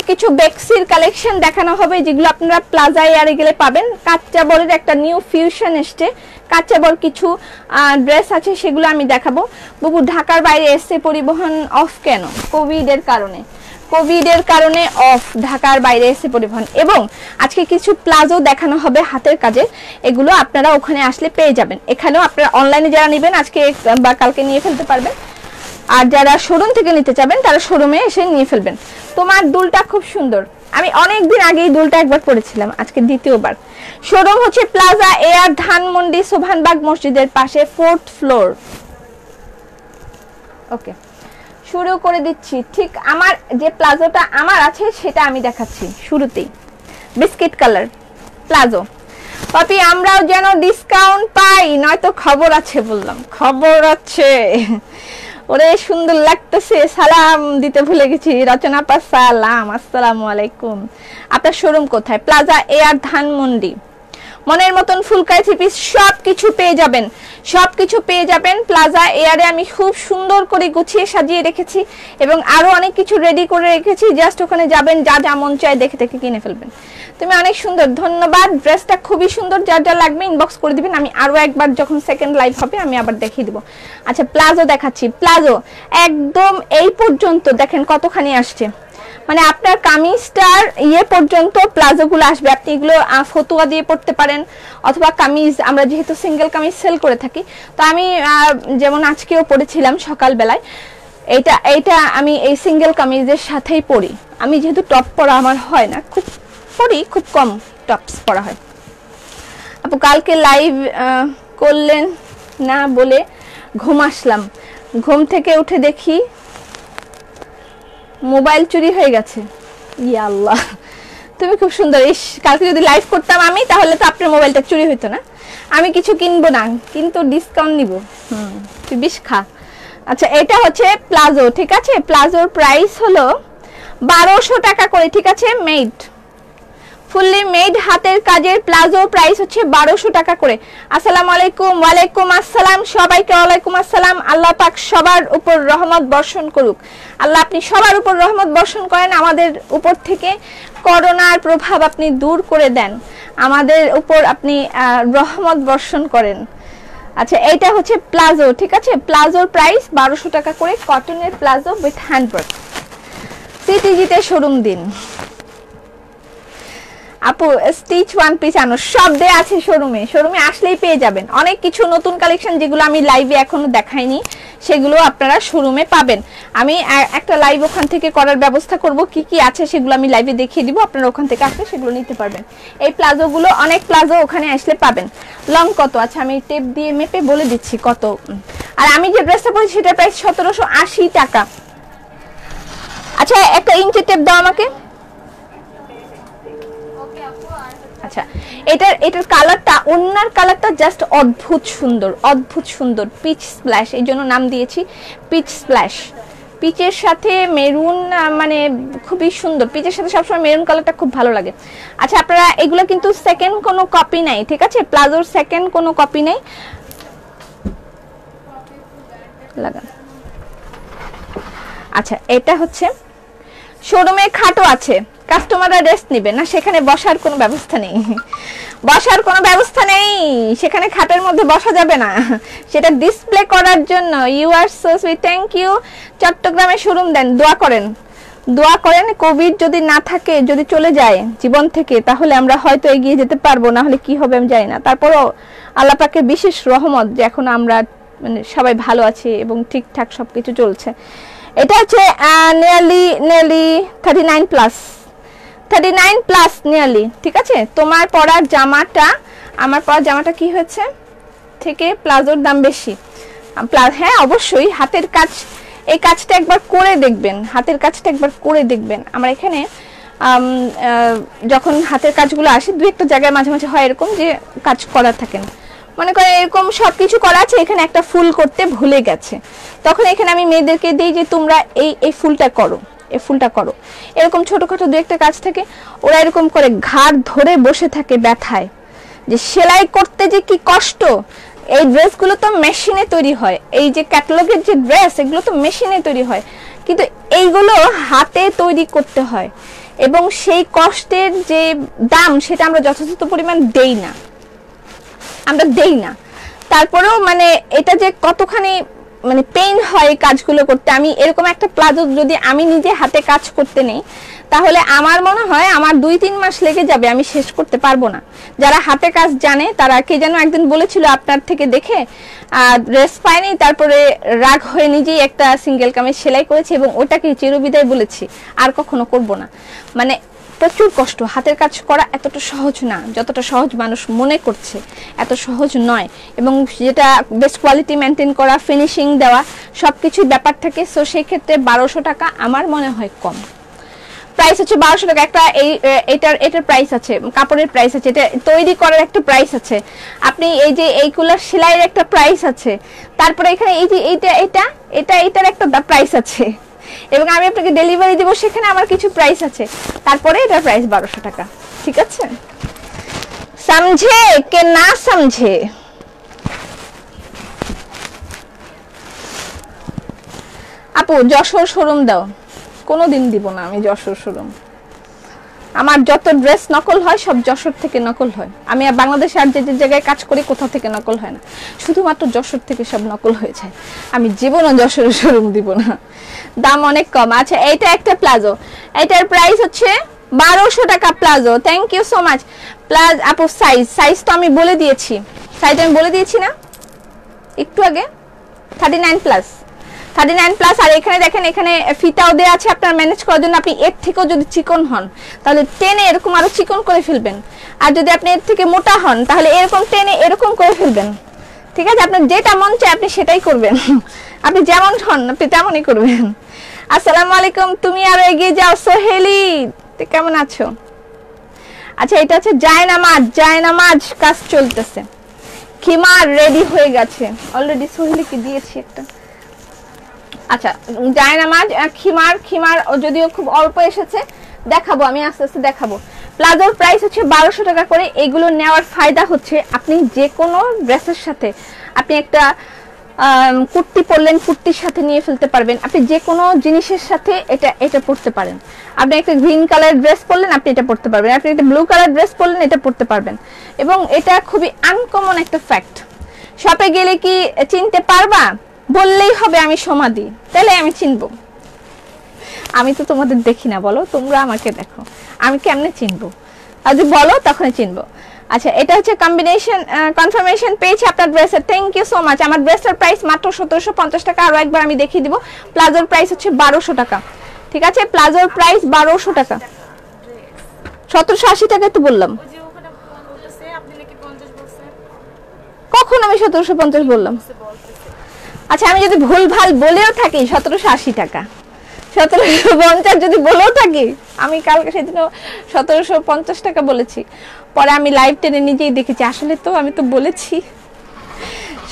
কিছু বেক্সির কালেকশন দেখানো হবে, যেগুলো আপনারা প্লাজা এয়ারে গেলে পাবেন। কাচ্চা বলের একটা নিউ ফিউশন এসছে, কাচ্চা বল কিছু ড্রেস আছে, সেগুলো আমি দেখাবো। বুবু ঢাকার বাইরে এসে পরিবহন অফ কেন? কোভিডের কারণে অফ, ঢাকার বাইরে এসে পরিবহন। এবং আজকে কিছু প্লাজো দেখানো হবে হাতের কাজে, এগুলো আপনারা ওখানে আসলে পেয়ে যাবেন। এখানেও আপনারা অনলাইনে যারা নেবেন আজকে বা কালকে নিয়ে ফেলতে পারবেন, আর যারা শোরুম থেকে নিতে চাবেন তারা শোরুমে এসে নিয়ে ফেলবেন। তোমার দুলটা খুব সুন্দর, আমি অনেকদিন আগে এই দুলটা একবার পরেছিলাম, আজকে দ্বিতীয়বার। শোরুম হচ্ছে প্লাজা এয়ার, ধানমন্ডি সোভানবাগ মসজিদের পাশে, 4th ফ্লোর। ওকে, শুরু করে দিচ্ছি। ঠিক আমার যে প্লাজোটা আমার আছে সেটা আমি দেখাচ্ছি শুরুতেই। Biscuit colour palazzo. পাপি আমরাও যেন ডিসকাউন্ট পাই, নয়তো খবর আছে। বললাম খবর আছে। ওরে সুন্দর লাগতেছে। সালাম দিতে ভুলে গেছি। রচনা আপা সালাম, আসসালামু আলাইকুম। আপনার শোরুম কোথায়? Plaza air Dhanmondi. মনের মতন ফুলকায় থ্রি পিস সবকিছু পেয়ে যাবেন, সবকিছু পেয়ে যাবেন প্লাজা এয়ারে। আমি খুব সুন্দর করে গুছিয়ে সাজিয়ে রেখেছি এবং আরো অনেক কিছু রেডি করে রেখেছি। জাস্ট ওখানে যাবেন, যা যা মন চায় দেখে দেখে কিনে ফেলবেন। তুমি অনেক সুন্দর, ধন্যবাদ। ড্রেসটা খুবই সুন্দর, যার যা লাগবে ইনবক্স করে দিবেন। আমি আরো একবার যখন সেকেন্ড লাইভ হবে আমি আবার দেখিয়ে দিব। আচ্ছা প্লাজো দেখাচ্ছি। প্লাজো একদম এই পর্যন্ত দেখেন কতখানি আসছে, মানে আপনার কামিজটার ইয়ে পর্যন্ত প্লাজোগুলো আসবে। আপনি এগুলো ফতুয়া দিয়ে পড়তে পারেন, অথবা কামিজ, আমরা যেহেতু সিঙ্গেল কামিজ সেল করে থাকি, তো আমি যেমন আজকেও পড়েছিলাম সকালবেলায়, এইটা আমি এই সিঙ্গেল কামিজের সাথেই পরি। আমি যেহেতু টপ পরা আমার হয় না, খুব পরি, খুব কম টপস পরা হয়। আপু কালকে লাইভ করলেন না বলে ঘুম আসলাম, ঘুম থেকে উঠে দেখি মোবাইল চুরি হয়ে গেছে। ইয়া আল্লাহ, তুমি খুব সুন্দর। ইস, কালকে যদি লাইভ করতাম আমি, তাহলে তো আপনার মোবাইলটা চুরি হইতো না। আমি কিছু কিনবো না, কিন্তু ডিসকাউন্ট নিব। তুই বিষ খা। আচ্ছা এটা হচ্ছে প্লাজো, ঠিক আছে? প্লাজোর প্রাইস হলো 1200 টাকা করে, ঠিক আছে? মেড, ফুললি মেড হাতের কাজের প্লাজো প্রাইস হচ্ছে 1200 টাকা করে। আসসালামু আলাইকুম। ওয়ালাইকুম আসসালাম সবাইকে। ওয়ালাইকুম আসসালাম। আল্লাহ পাক সবার উপর রহমত বর্ষণ করুক। আল্লাহ আপনি সবার উপর রহমত বর্ষণ করেন, আমাদের উপর থেকে করোনার প্রভাব আপনি দূর করে দেন, আমাদের উপর আপনি রহমত বর্ষণ করেন। আচ্ছা এইটা হচ্ছে প্লাজো, ঠিক আছে? প্লাজোর প্রাইস 1200 টাকা করে, কটনের প্লাজো উইথ হ্যান্ডওয়ার্ক। সিটিজিতে শোরুম দিন আপু। স্টিচ ওয়ান পিস আনো, সব দেয়া আছে শোরুমে, শোরুমে আসলেই পেয়ে যাবেন। অনেক কিছু নতুন কালেকশন যেগুলো আমি লাইভে এখনো দেখাইনি, সেগুলো আপনারা শোরুমে পাবেন। আমি একটা লাইভ ওখান থেকে করার ব্যবস্থা করব, কি কি আছে সেগুলো আমি লাইভে দেখিয়ে দিব, আপনারা ওখান থেকে আসলে সেগুলো নিতে পারবেন। এই প্লাজোগুলো, অনেক প্লাজো ওখানে আসলে পাবেন। লং কত? আচ্ছা আমি টেপ দিয়ে মেপে বলে দিচ্ছি কত। আর আমি যে ড্রেসটা পরেছি সেটার প্রাইস 1780 টাকা। আচ্ছা একটা ইঞ্চি টেপ দাও আমাকে। আচ্ছা এটার কালারটা, ওন্নার কালারটা জাস্ট অদ্ভুত সুন্দর, অদ্ভুত সুন্দর। পিচ স্প্ল্যাশ, এই জন্য নাম দিয়েছি পিচ স্প্ল্যাশ। পিচের সাথে মেরুন, মানে খুবই সুন্দর। পিচের সাথে সবসময় মেরুন কালারটা খুব ভালো লাগে। আচ্ছা আপনারা এগুলো কিন্তু সেকেন্ড কোনো কপি নাই, ঠিক আছে? প্লাজোর সেকেন্ড কোনো কপি নেই। লাগান। আচ্ছা এটা হচ্ছে শোরুমে খাটও আছে, কাস্টমাররা রেস্ট নেবে না, সেখানে বসার কোনো ব্যবস্থা নেই, বসার কোনো ব্যবস্থা নেই, সেখানে খাটের মধ্যে বসা যাবে না, সেটা ডিসপ্লে করার জন্য। You are so sweet, thank you. চট্টগ্রামে শোরুম দেন, দোয়া করেন, দোয়া করেন। কোভিড যদি না থাকে, যদি চলে যায় জীবন থেকে, তাহলে আমরা হয়তো এগিয়ে যেতে পারবো, না হলে কি হবে আমি জানি না। তারপরও আল্লাহ পাকের বিশেষ রহমত যে এখন আমরা মানে সবাই ভালো আছি এবং ঠিকঠাক সবকিছু চলছে। এটা হচ্ছে নিয়ারলি 39 প্লাস, 39 প্লাস নিয়ারলি, ঠিক আছে? তোমার পরার জামাটা, আমার পরার জামাটা কি হয়েছে থেকে প্লাজোর দাম বেশি। হ্যাঁ অবশ্যই, হাতের কাজ, এই কাজটা একবার করে দেখবেন, হাতের কাজটা একবার করে দেখবেন। আমার এখানে যখন হাতের কাজগুলো আসে, দু একটা জায়গায় মাঝে মাঝে হয় এরকম যে কাজ করা থাকে না, মনে করে এরকম সবকিছু করা আছে, এখানে একটা ফুল করতে ভুলে গেছে, তখন এখানে আমি মেয়েদেরকে দিই যে তোমরা এই ফুলটা করো, এই ফুলটা করো। এরকম ছোটখাটো দু একটা কাজ থাকে, ওরা এরকম করে ঘাড় ধরে বসে থাকে ব্যথায়, যে সেলাই করতে যে কি কষ্ট। এই ড্রেসগুলো তো মেশিনে তৈরি হয়, এই যে ক্যাটালগের যে ড্রেস, এগুলো তো মেশিনে তৈরি হয়, কিন্তু এইগুলো হাতে তৈরি করতে হয়, এবং সেই কষ্টের যে দাম সেটা আমরা যথাযথ পরিমাণ দেই না, আমরা দেই না। তারপরেও মানে এটা যে কতখানি মানে পেইন হয় কাজগুলো করতে। আমি এরকম একটা প্লাজো যদি আমি নিজে হাতে কাজ করতে নেই, তাহলে আমার মনে হয় আমার 2-3 মাস লেগে যাবে, আমি শেষ করতে পারবো না। যারা হাতে কাজ জানে তারা, কে যেন একদিন বলেছিল আপনার থেকে দেখে ড্রেস পাইনি, তারপরে রাগ হয়ে নিজেই একটা সিঙ্গেল কামিজ সেলাই করেছি এবং ওটাকে চিরবিদায় বলেছি, আর কখনো করব না। মানে প্রচুর কষ্ট, হাতের কাজ করা এতটা সহজ না, যতটা সহজ মানুষ মনে করছে এত সহজ নয়। এবং যেটা বেস্ট কোয়ালিটি মেনটেন করা, ফিনিশিং দেওয়া, সব কিছুই ব্যাপার থাকে। সো সেই ক্ষেত্রে 1200 টাকা আমার মনে হয় কম। প্রাইস হচ্ছে 1200 টাকা। একটা এটার প্রাইস আছে, কাপড়ের প্রাইস আছে, এটা তৈরি করার একটা প্রাইস আছে, আপনি এই যে এইগুলার সেলাইয়ের একটা প্রাইস আছে, তারপরে এখানে এই যে এটার একটা প্রাইস আছে, এবং আমি আপনাকে ডেলিভারি দেব সেখানে আমার কিছু প্রাইস আছে, তারপরে এটার প্রাইস 1200 টাকা। ঠিক আছে, समझे কে না समझे? আপু যশোর শোরুম দাও। কোনোদিন দিব না আমি যশোর শোরুম। আমার যত ড্রেস নকল হয় সব যশোর থেকে নকল হয়। আমি বাংলাদেশে আর যে জায়গায় কাজ করি কোথাও থেকে নকল হয় না, শুধুমাত্র যশোর থেকে সব নকল হয়ে যায়। আমি জীবনও যশোরের শোরুম দিব না, দাম অনেক কম। আচ্ছা, এইটা একটা প্লাজো, এটার প্রাইস হচ্ছে 1200 টাকা palazzo. Thank you so much. আপু সাইজ তো আমি বলে দিয়েছি, সাইজ আমি বলে দিয়েছি না একটু আগে, 39+। আর এখানে দেখেন, এখানে ফিতাও দেওয়া আছে আপনার ম্যানেজ করার জন্য। আপনি এর থেকেও যদি চিকন হন তাহলে টেনে এরকম আরো চিকন করে ফেলবেন, আর যদি আপনি এর থেকে মোটা হন তাহলে এরকম টেনে এরকম করে ফেলবেন। ঠিক আছে, আপনার যেটা মন চায় আপনি সেটাই করবেন, আপনি যেমন হন আপনি তেমনই করবেন। আসসালামু আলাইকুম, তুমি আরো এগিয়ে যাও। সোহেলি কেমন আছো? আচ্ছা, এটা হচ্ছে জায়নামাজ কাজ চলতেছে। খিমার রেডি হয়ে গেছে অলরেডি, সোহেলিকে দিয়েছি একটা। আচ্ছা, জায়নামাজ খিমার যদিও খুব অল্প এসেছে, দেখাবো আমি আস্তে আস্তে দেখাবো। প্লাজোর প্রাইস হচ্ছে 1200 টাকা করে। এগুলো নেওয়ার ফায়দা হচ্ছে আপনি যে কোনো ড্রেসের সাথে, আপনি একটা কুর্তি পরলেন, কুর্তির সাথে নিয়ে ফেলতে পারবেন, আপনি যে কোনো জিনিসের সাথে এটা পরতে পারেন। আপনি একটা গ্রিন কালার ড্রেস পরলেন, আপনি এটা পরতে পারবেন, আপনি একটা ব্লু কালার ড্রেস পরলেন, এটা পরতে পারবেন। এবং এটা খুবই আনকমন একটা ফ্যাক্ট। শপে গেলে কি চিনতে পারবা? বললেই হবে আমি সমাধি, তাহলে আমি চিনবো। আমি তো তোমাদের দেখি না, বলো তোমরা আমাকে দেখো, আমি কেমনে চিনবো? আর যদি বলো তখনই চিনবো। আচ্ছা, এটা হচ্ছে কনফার্মেশন পেয়েছি আপনার ড্রেসের। Thank you so much. আমার ড্রেসের প্রাইস মাত্র 1750 টাকা। আরো একবার আমি দেখিয়ে দিব, প্লাজোর প্রাইস হচ্ছে 1200 টাকা। ঠিক আছে, প্লাজোর প্রাইস 1200 টাকা। 1780 টাকা তো বললাম, কখন আমি 1750 বললাম? আচ্ছা, আমি যদি ভুলভাল বলেও থাকি 1780 টাকা, 1750 যদি বলেও থাকি, আমি কালকে সেদিনও 1750 টাকা বলেছি, পরে আমি লাইভ টেনে নিজেই দেখেছি আসলে তো আমি তো বলেছি।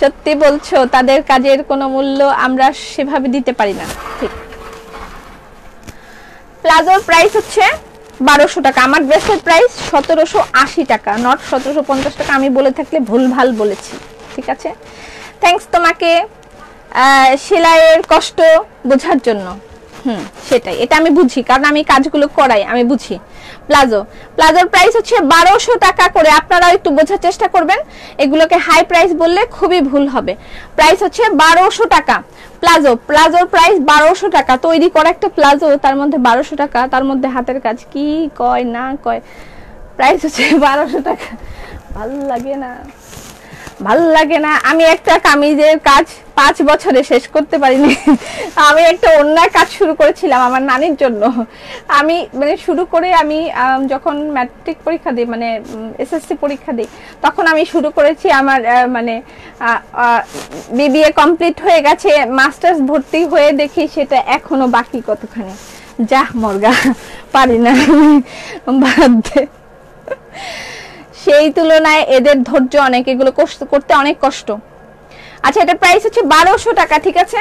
সত্যি বলছো, তাদের কাজের কোনো মূল্য আমরা সেভাবে দিতে পারি না। ঠিক, প্লাজোর প্রাইস হচ্ছে 1200 টাকা। আমার ড্রেসের প্রাইস 1780 টাকা, নট 1750 টাকা। আমি বলে থাকলে ভুলভাল বলেছি। ঠিক আছে, থ্যাঙ্কস তোমাকে সেলাইয়ের কষ্ট বোঝার জন্য। সেটাই, এটা আমি বুঝি, কারণ আমি কাজগুলো করাই, আমি বুঝি। প্লাজোর প্রাইস হচ্ছে 1200 টাকা করে। আপনারাও একটু বোঝার চেষ্টা করবেন, এগুলোকে হাই প্রাইস বললে খুবই ভুল হবে। প্রাইস হচ্ছে 1200 টাকা। প্লাজোর প্রাইস 1200 টাকা। তৈরি করা একটা প্লাজো, তার মধ্যে 1200 টাকা, তার মধ্যে হাতের কাজ, কি কয় না কয়। প্রাইস হচ্ছে 1200 টাকা। ভালো লাগে না। আমি একটা কামিজের কাজ 5 বছরে শেষ করতে পারিনি। আমি একটা অন্যায় কাজ শুরু করেছিলাম আমার নানির জন্য। আমি মানে শুরু করে আমি যখন ম্যাট্রিক পরীক্ষা দিই, মানে এসএসসি পরীক্ষা দিই, তখন আমি শুরু করেছি। আমার মানে বিবিএ কমপ্লিট হয়ে গেছে, মাস্টার্স ভর্তি হয়ে দেখি সেটা এখনো বাকি কতখানি। যা মর্গা, পারি না, বাদ দে। সেই তুলনায় এদের ধৈর্য অনেক, এগুলো করতে অনেক কষ্ট। আচ্ছা, এটার প্রাইস হচ্ছে 1200 টাকা। ঠিক আছে,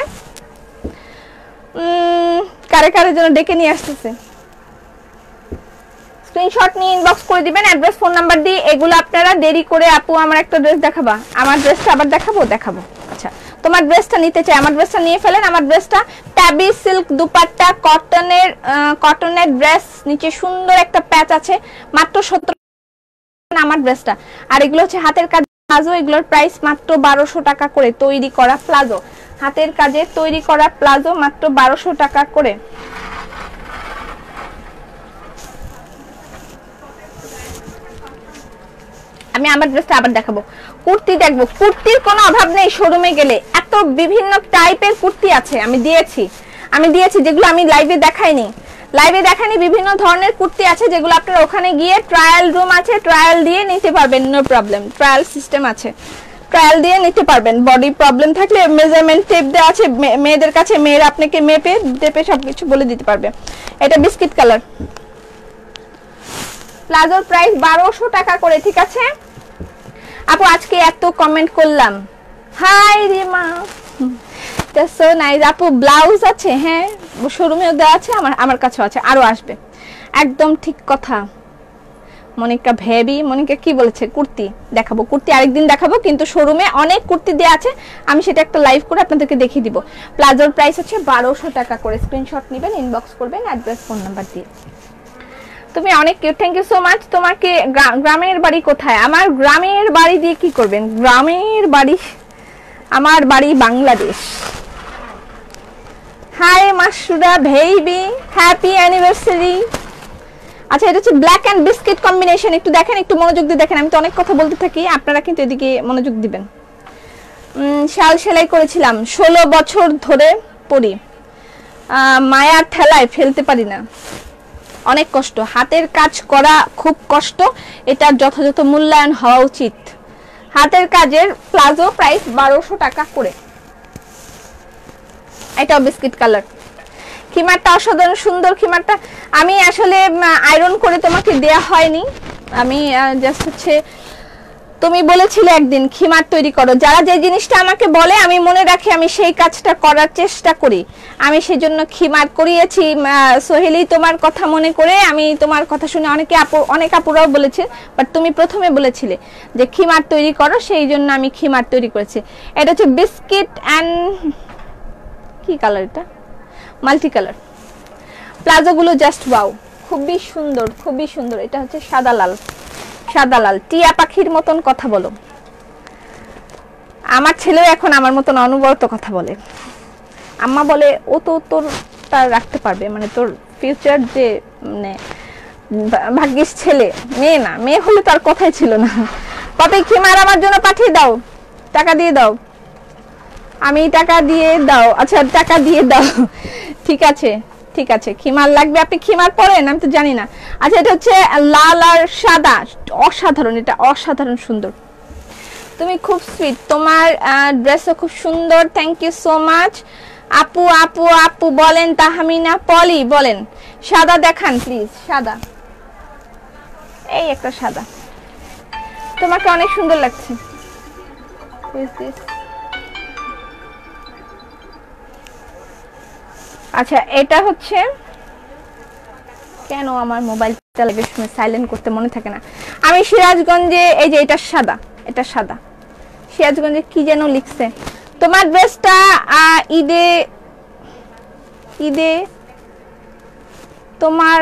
কারে জন্য ডেকে নিয়ে আসতেছে, স্ক্রিনশট নিয়ে ইনবক্স করে দিবেন, অ্যাড্রেস ফোন নাম্বার দিয়ে। এগুলো আপনারা দেরি করে, আপু আমার একটা ড্রেস দেখাবা, আমার ড্রেসটা আবার দেখাবো। আচ্ছা, তোমার ড্রেসটা নিতে চাই, আমার ড্রেসটা নিয়ে ফেলেন। আমার ড্রেসটা ট্যাবি সিল্ক দুপাট্টা, কটনের ড্রেস, নিচে সুন্দর একটা প্যাচ আছে, মাত্র 17 আমার ড্রেসটা। আর এগুলো হচ্ছে হাতের কাজ প্লাজো, এগুলোর প্রাইস মাত্র 1200 টাকা করে। তৈরি করা প্লাজো, হাতের কাজে তৈরি করা প্লাজো, মাত্র 1200 টাকা করে। আমি আমার ড্রেসটা আবার দেখাবো। কুর্তি দেখবো, কুর্তির কোনো অভাব নেই শোরুমে গেলে, এত বিভিন্ন টাইপের কুর্তি আছে। আমি দিয়েছি যেগুলো আমি লাইভে দেখাইনি। লাইভে দেখানি বিভিন্ন ধরনের কুর্তি আছে যেগুলো আপনারা ওখানে গিয়ে ট্রায়াল রুম আছে, ট্রায়াল দিয়ে নিতে পারবেন, নো প্রবলেম। ট্রায়াল সিস্টেম আছে, ট্রায়াল দিয়ে নিতে পারবেন। বডি প্রবলেম থাকলে মেজারমেন্ট টেপ দেওয়া আছে মেয়েদের কাছে, মেয়েরা আপনাকে মেপে সবকিছু বলে দিতে পারবে। এটা বিস্কিট কালার, প্লাজোর প্রাইস 1200 টাকা করে, ঠিক আছে আপু? আজকে এত কমেন্ট করলাম, hi Rima, that's so nice. আপু ব্লাউজ আছে? হ্যাঁ, শোরুমেও দেওয়া আছে, আমার কাছেও আছে, আরো আসবে। একদম ঠিক কথা মনিকা ভেবি। মনিকা কি বলেছে? কুর্তি দেখাবো, কুর্তি আরেকদিন দেখাবো, কিন্তু শোরুমে অনেক কুর্তি দেওয়া আছে, আমি সেটা একটা লাইভ করে আপনাদেরকে দেখিয়ে দিব। প্লাজোর প্রাইস হচ্ছে 1200 টাকা করে। স্ক্রিনশট নেবেন, ইনবক্স করবেন অ্যাড্রেস ফোন নাম্বার দিয়ে। তুমি অনেক cute, thank you so much. তোমাকে গ্রামের বাড়ি কোথায়? আমার গ্রামের বাড়ি দিয়ে কি করবেন? গ্রামের বাড়ি, আমার বাড়ি Bangladesh. Hi Masura baby, happy anniversary. আচ্ছা, এটা হচ্ছে ব্ল্যাক এন্ড বিস্কিট কম্বিনেশন। একটু দেখেন, একটু মনোযোগ দিয়ে দেখেন, আমি তো অনেক কথা বলতে থাকি, আপনারা কিন্তু এদিকে মনোযোগ দিবেন। শাল সেলাই করেছিলাম, 16 বছর ধরে পরি, মায়ার ঠেলায় ফেলতে পারি না, অনেক কষ্ট, হাতের কাজ করা খুব কষ্ট, এটার যথাযথ মূল্যায়ন হওয়া উচিত। হাতের কাজের প্লাজো প্রাইস 1200 টাকা করে। এটাও বিস্কিট কালার। খিমারটা অসাধারণ সুন্দর। খিমারটা আমি আসলে আয়রন করে তোমাকে দেয়া হয়নি, আমি জাস্ট হচ্ছে তুমি বলেছিলে একদিন খিমার তৈরি করো। যারা যে জিনিসটা আমাকে বলে আমি মনে রাখি, আমি সেই কাজটা করার চেষ্টা করি। আমি সেজন্য খিমার করিয়েছি। সোহেলি, তোমার কথা মনে করে আমি তোমার কথা শুনে অনেক আপুরাও বলেছে, বাট তুমি প্রথমে বলেছিলে যে খিমার তৈরি করো, সেই জন্য আমি খিমার তৈরি করেছি। এটা হচ্ছে বিস্কিট অ্যান্ড কি কালার? এটা মাল্টি কালার। প্লাজোগুলো জাস্ট ওয়াও, খুবই সুন্দর, খুবই সুন্দর। এটা হচ্ছে সাদা লাল, সাদা লাল, টিয়া পাখির মতন কথা বলো। আমার ছেলেও এখন আমার মতন অনবরত কথা বলে। আম্মা বলে ও তো তোরটা রাখতে পারবে, মানে তোর ফিউচার যে মানে ভাগ্যিস ছেলে, মেয়ে না, মেয়ে হলে তার কথাই ছিল না। পাপি খিমার আমার জন্য পাঠিয়ে দাও, টাকা দিয়ে দাও। আমি টাকা দিয়ে দাও, আচ্ছা টাকা দিয়ে দাও, ঠিক আছে ঠিক আছে। খিমার লাগবে, আপনি খিমার পরেন? আমি তো জানি না। আচ্ছা, এটা হচ্ছে লাল আর সাদা, অসাধারণ, এটা অসাধারণ সুন্দর। তুমি খুব সুইট, তোমার ড্রেসও খুব সুন্দর, থ্যাংক ইউ সো মাচ। আপু আপু আপু বলেন, তাহমিনা পলি বলেন, সাদা দেখান প্লিজ, সাদা, এই একটা সাদা, তোমাকে অনেক সুন্দর লাগছে। আচ্ছা, এটা হচ্ছে, কেন আমার মোবাইলটা লাইভের সময় সাইলেন্ট করতে মনে থাকে না। আমি সিরাজগঞ্জে, এই যে এটা সাদা, এটা সাদা, সিরাজগঞ্জে কি যেন লিখছে। তোমার ড্রেসটা ঈদে তোমার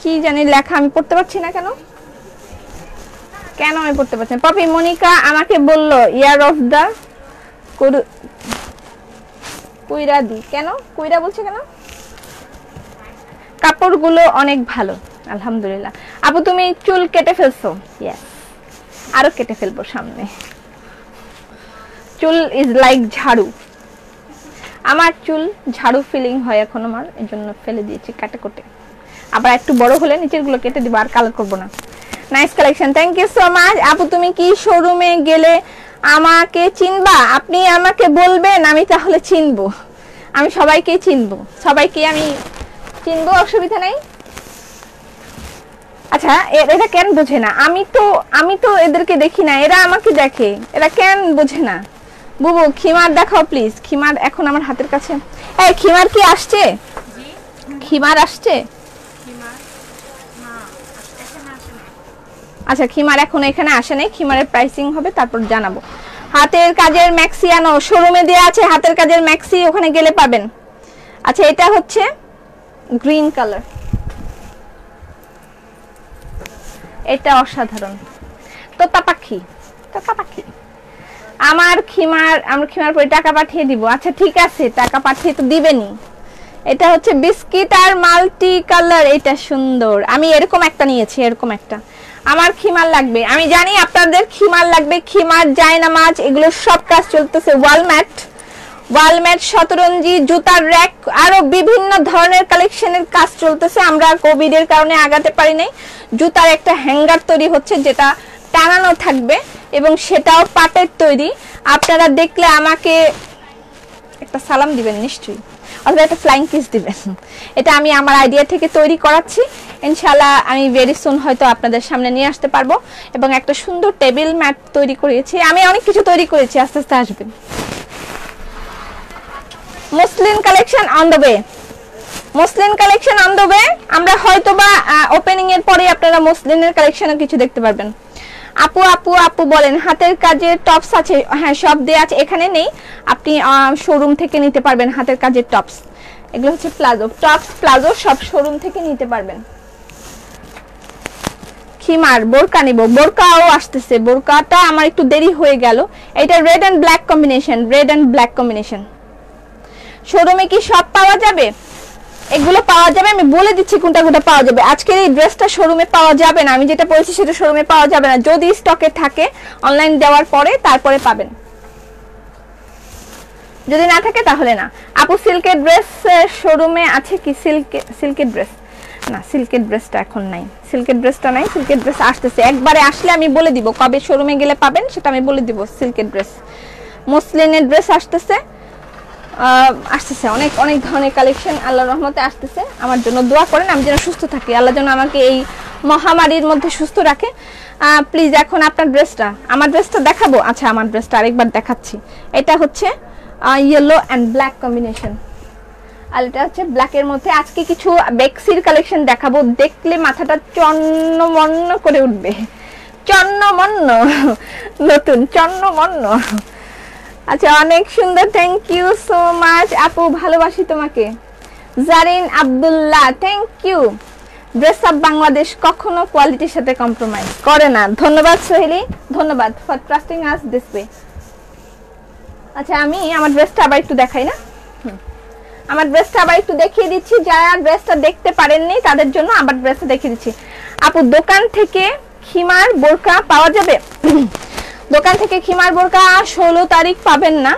কি জানি লেখা, আমি পড়তে পারছি না। কেন আমি পড়তে পারছি না? পাপি মনিকা আমাকে বললো ইয়ার অফ দা কুইরা দি, কেন কুইরা বলছে কেন? কাপড়গুলো অনেক ভালো, আলহামদুলিল্লাহ। আপু তুমি চুল কেটে ফেলছো? ইয়েস, আরো কেটে ফেলবো সামনে। চুল ইজ লাইক ঝাড়ু, আমার চুল ঝাড়ু ফিলিং হয় এখন আমার, এই জন্য ফেলে দিয়েছি কাটে কোটে। আবার একটু বড় হলে নিচের গুলো কেটে দিব, আর কালার করবো না। Nice collection, thank you so much. আপু তুমি কি শোরুমে গেলে আমাকে চিনবা? আপনি আমাকে বলবেন, আমি তাহলে চিনবো। আমি সবাইকেই চিনবো, সবাইকে আমি চিনবো, অসুবিধা নাই। আচ্ছা, এরা কেন বোঝে না? আমি তো এদেরকে দেখি না, এরা আমাকে দেখে, এরা কেন বোঝে না? বুবু খিমার দেখাও প্লিজ। খিমার এখন আমার হাতের কাছে। এই খিমার কি আসছে? খিমার আসছে? আচ্ছা, খিমার এখন এখানে আসে নাই, খিমারের প্রাইসিং হবে তারপর জানাবো। হাতের কাজের ম্যাক্সি আনো, শোরুমে দেওয়া আছে হাতের কাজের ম্যাক্সি, ওখানে গেলে পাবেন। আচ্ছা, এটা হচ্ছে গ্রিন কালার, এটা অসাধারণ, তোতা পাখি, তোতা পাখি। আমার খিমার পরে টাকা পাঠিয়ে দিব। আচ্ছা ঠিক আছে, টাকা পাঠিয়ে তো দিবেনি। এটা হচ্ছে বিস্কিট আর মাল্টি কালার, এটা সুন্দর। আমি এরকম একটা নিয়েছি, এরকম একটা। আমার খিমার লাগবে, আমি জানি আপনাদের খিমার লাগবে। খিমার, জায়নামাজ, এগুলো সব কাজ চলতেছে। ওয়ালমেট, শতরঞ্জি, জুতার র‍্যাক, আরো বিভিন্ন ধরনের কালেকশনের কাজ চলতেছে। আমরা কোভিড এর কারণে আগাতে পারি নাই। জুতার একটা হ্যাঙ্গার তৈরি হচ্ছে যেটা টানানো থাকবে এবং সেটাও পাটের তৈরি। আপনারা দেখলে আমাকে একটা সালাম দিবেন নিশ্চয়ই, অথবা একটা ফ্লাইং কিস দিবেন। এটা আমি আমার আইডিয়া থেকে তৈরি করাচ্ছি। ইনশাআল্লাহ আমি ভেরি সুন হয়তো আপনাদের সামনে নিয়ে আসতে পারবো। এবং একটা সুন্দর টেবিল ম্যাট তৈরি করেছি। আমি অনেক কিছু তৈরি করেছি, আস্তে আস্তে আসবেন। Muslin collection on the way, muslin collection on the way. আমরা হয়তোবা ওপেনিং এর পরে আপনারা মুসলিনের কালেকশনও কিছু দেখতে পারবেন। আপু আপু আপু বলেন হাতের কাজের টপস আছে? হ্যাঁ, সব দেয়া আছে, এখানে নেই, আপনি শোরুম থেকে নিতে পারবেন। হাতের কাজের টপস, এগুলো হচ্ছে প্লাজো, টপস প্লাজো সব শোরুম থেকে নিতে পারবেন। খিমার, বোরকা নিব, বোরকাও আসতেছে। বোরকাটা আমার একটু দেরি হয়ে গেল। এটা red and black combination, red and black combination. শোরুমে কি সব পাওয়া যাবে? এগুলো পাওয়া যাবে, আমি বলে দিচ্ছি কোনটা কোনটা পাওয়া যাবে। আজকের এই ড্রেসটা শোরুমে পাওয়া যাবে না, আমি যেটা বলেছি সেটা শোরুমে পাওয়া যাবে না। যদি স্টকে থাকে অনলাইন দেওয়ার পরে তারপরে পাবেন, যদি না থাকে তাহলে না। আপু সিল্কের ড্রেস শোরুমে আছে কি? সিল্কের ড্রেস না, সিল্কের ড্রেসটা এখন নাই, সিল্কের ড্রেসটা নাই। সিল্কের ড্রেস আসতেছে, একবারে আসলে আমি বলে দিব কবে শোরুমে গেলে পাবেন, সেটা আমি বলে দিব। সিল্কের ড্রেস, মসলিনের ড্রেস আসতেছে, আসতেছে অনেক অনেক ধরনের কালেকশন আল্লাহর রহমতে আসতেছে। আমার জন্য দোয়া করেন, আমি যেন সুস্থ থাকি, আল্লাহ যেন আমাকে এই মহামারীর মধ্যে সুস্থ রাখে। প্লিজ এখন আপনার ড্রেসটা, আমার ড্রেসটা দেখাবো। আচ্ছা, আমার ড্রেসটা আরেকবার দেখাচ্ছি। এটা হচ্ছে ইয়েলো অ্যান্ড ব্ল্যাক কম্বিনেশন, আর এটা হচ্ছে ব্ল্যাকের মধ্যে। আজকে কিছু বেক্সির কালেকশন দেখাবো, দেখলে মাথাটা চন্নমন্ন করে উঠবে। চন্নমন্ন, নতুন চন্নমন্ন। আচ্ছা, অনেক সুন্দর, থ্যাংক ইউ সো মাচ আপু, ভালোবাসি তোমাকে। Zarin Abdullah, thank you. Dress of Bangladesh কখনো কোয়ালিটির সাথে কম্প্রোমাইজ করে না। ধন্যবাদ সোহেলি, ধন্যবাদ for trusting us this way. আচ্ছা, আমি আমার ড্রেসটা আবার একটু দেখাই না? আমার ড্রেসটা আবার একটু দেখিয়ে দিচ্ছি, যারা ড্রেসটা দেখতে পারেননি তাদের জন্য আবার ড্রেসটা দেখিয়ে দিচ্ছি। আপু দোকান থেকে খিমার বোরকা পাওয়া যাবে? দোকান থেকে খিমার বোরকা 16 তারিখ পাবেন না,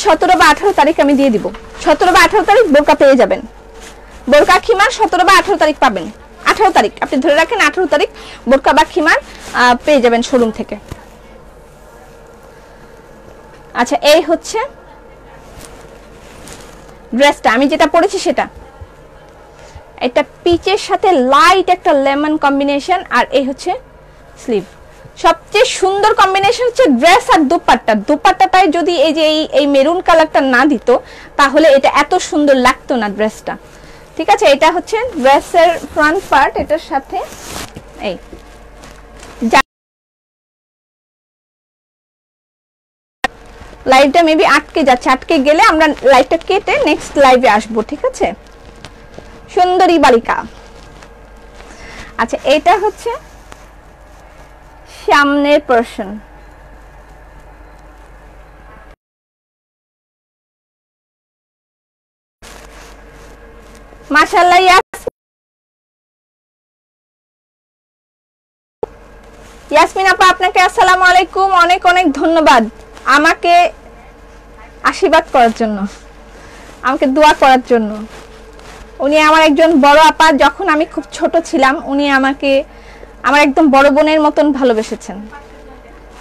17 বা 18 তারিখ আমি দিয়ে দিব। 17 বা 18 তারিখ বোরকা পেয়ে যাবেন। বোরকা খিমার 17 বা 18 তারিখ পাবেন। 18 তারিখ আপনি ধরে রাখেন, 18 তারিখ বোরকা বা খিমার পেয়ে যাবেন শোরুম থেকে। আচ্ছা, এই হচ্ছে ড্রেসটা, আমি যেটা পরেছি সেটা। এটা পিচের সাথে লাইট একটা লেমন কম্বিনেশন, আর এই হচ্ছে স্লিভ। সবচেয়ে সুন্দর কম্বিনেশন হচ্ছে ড্রেস আর দোপাট্টা। দোপাট্টাটায় যদি এই যে এই মেরুন কালারটা না দিত তাহলে এটা এত সুন্দর লাগতো না ড্রেসটা। ঠিক আছে, এটা হচ্ছে ড্রেসের ফ্রন্ট পার্ট, এটার সাথে এই লাইভটা মেবি আটকে যাচ্ছে, আটকে গেলে আমরা লাইভটা কেটে নেক্সট লাইভে আসবো। ঠিক আছে, সুন্দরী বালিকা। আচ্ছা, এটা হচ্ছে সামনের পোরশন। মাশাআল্লাহ, ইয়াসমিন আপা আপনাকে আসসালামু আলাইকুম, অনেক অনেক ধন্যবাদ আমাকে আশীর্বাদ করার জন্য, আমাকে দোয়া করার জন্য। উনি আমার একজন বড় আপা, যখন আমি খুব ছোট ছিলাম উনি আমাকে আমার একদম বড় বোনের মতন ভালোবেসেছেন।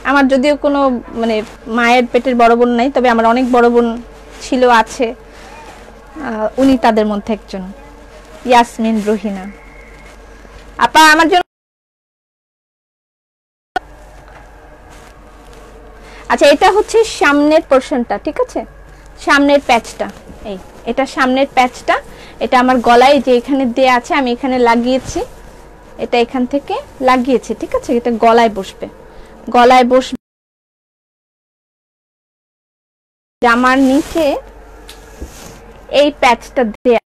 আমার যদিও কোনো মানে মায়ের পেটের বড় বোন নাই, তবে আমার অনেক বড় বোন ছিল, আছে, উনি তাদের মধ্যে একজন। ইয়াসমিন রহিনা আপা আমার জন্য। আচ্ছা, এটা হচ্ছে সামনের পোরশনটা। ঠিক আছে, সামনের প্যাচটা, এটা সামনের প্যাচটা। এটা আমার গলায় যে এখানে দেয়া আছে, আমি এখানে লাগিয়েছি, এটা এখান থেকে লাগিয়েছি। ঠিক আছে, এটা গলায় বসবে, গলায় বসবে। জামার নিচে এই প্যাচটা দেয়া,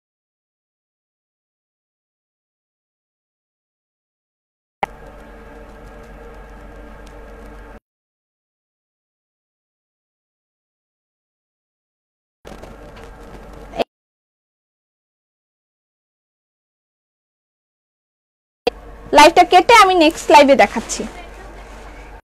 লাইভটা কেটে আমি নেক্সট লাইভে দেখাচ্ছি।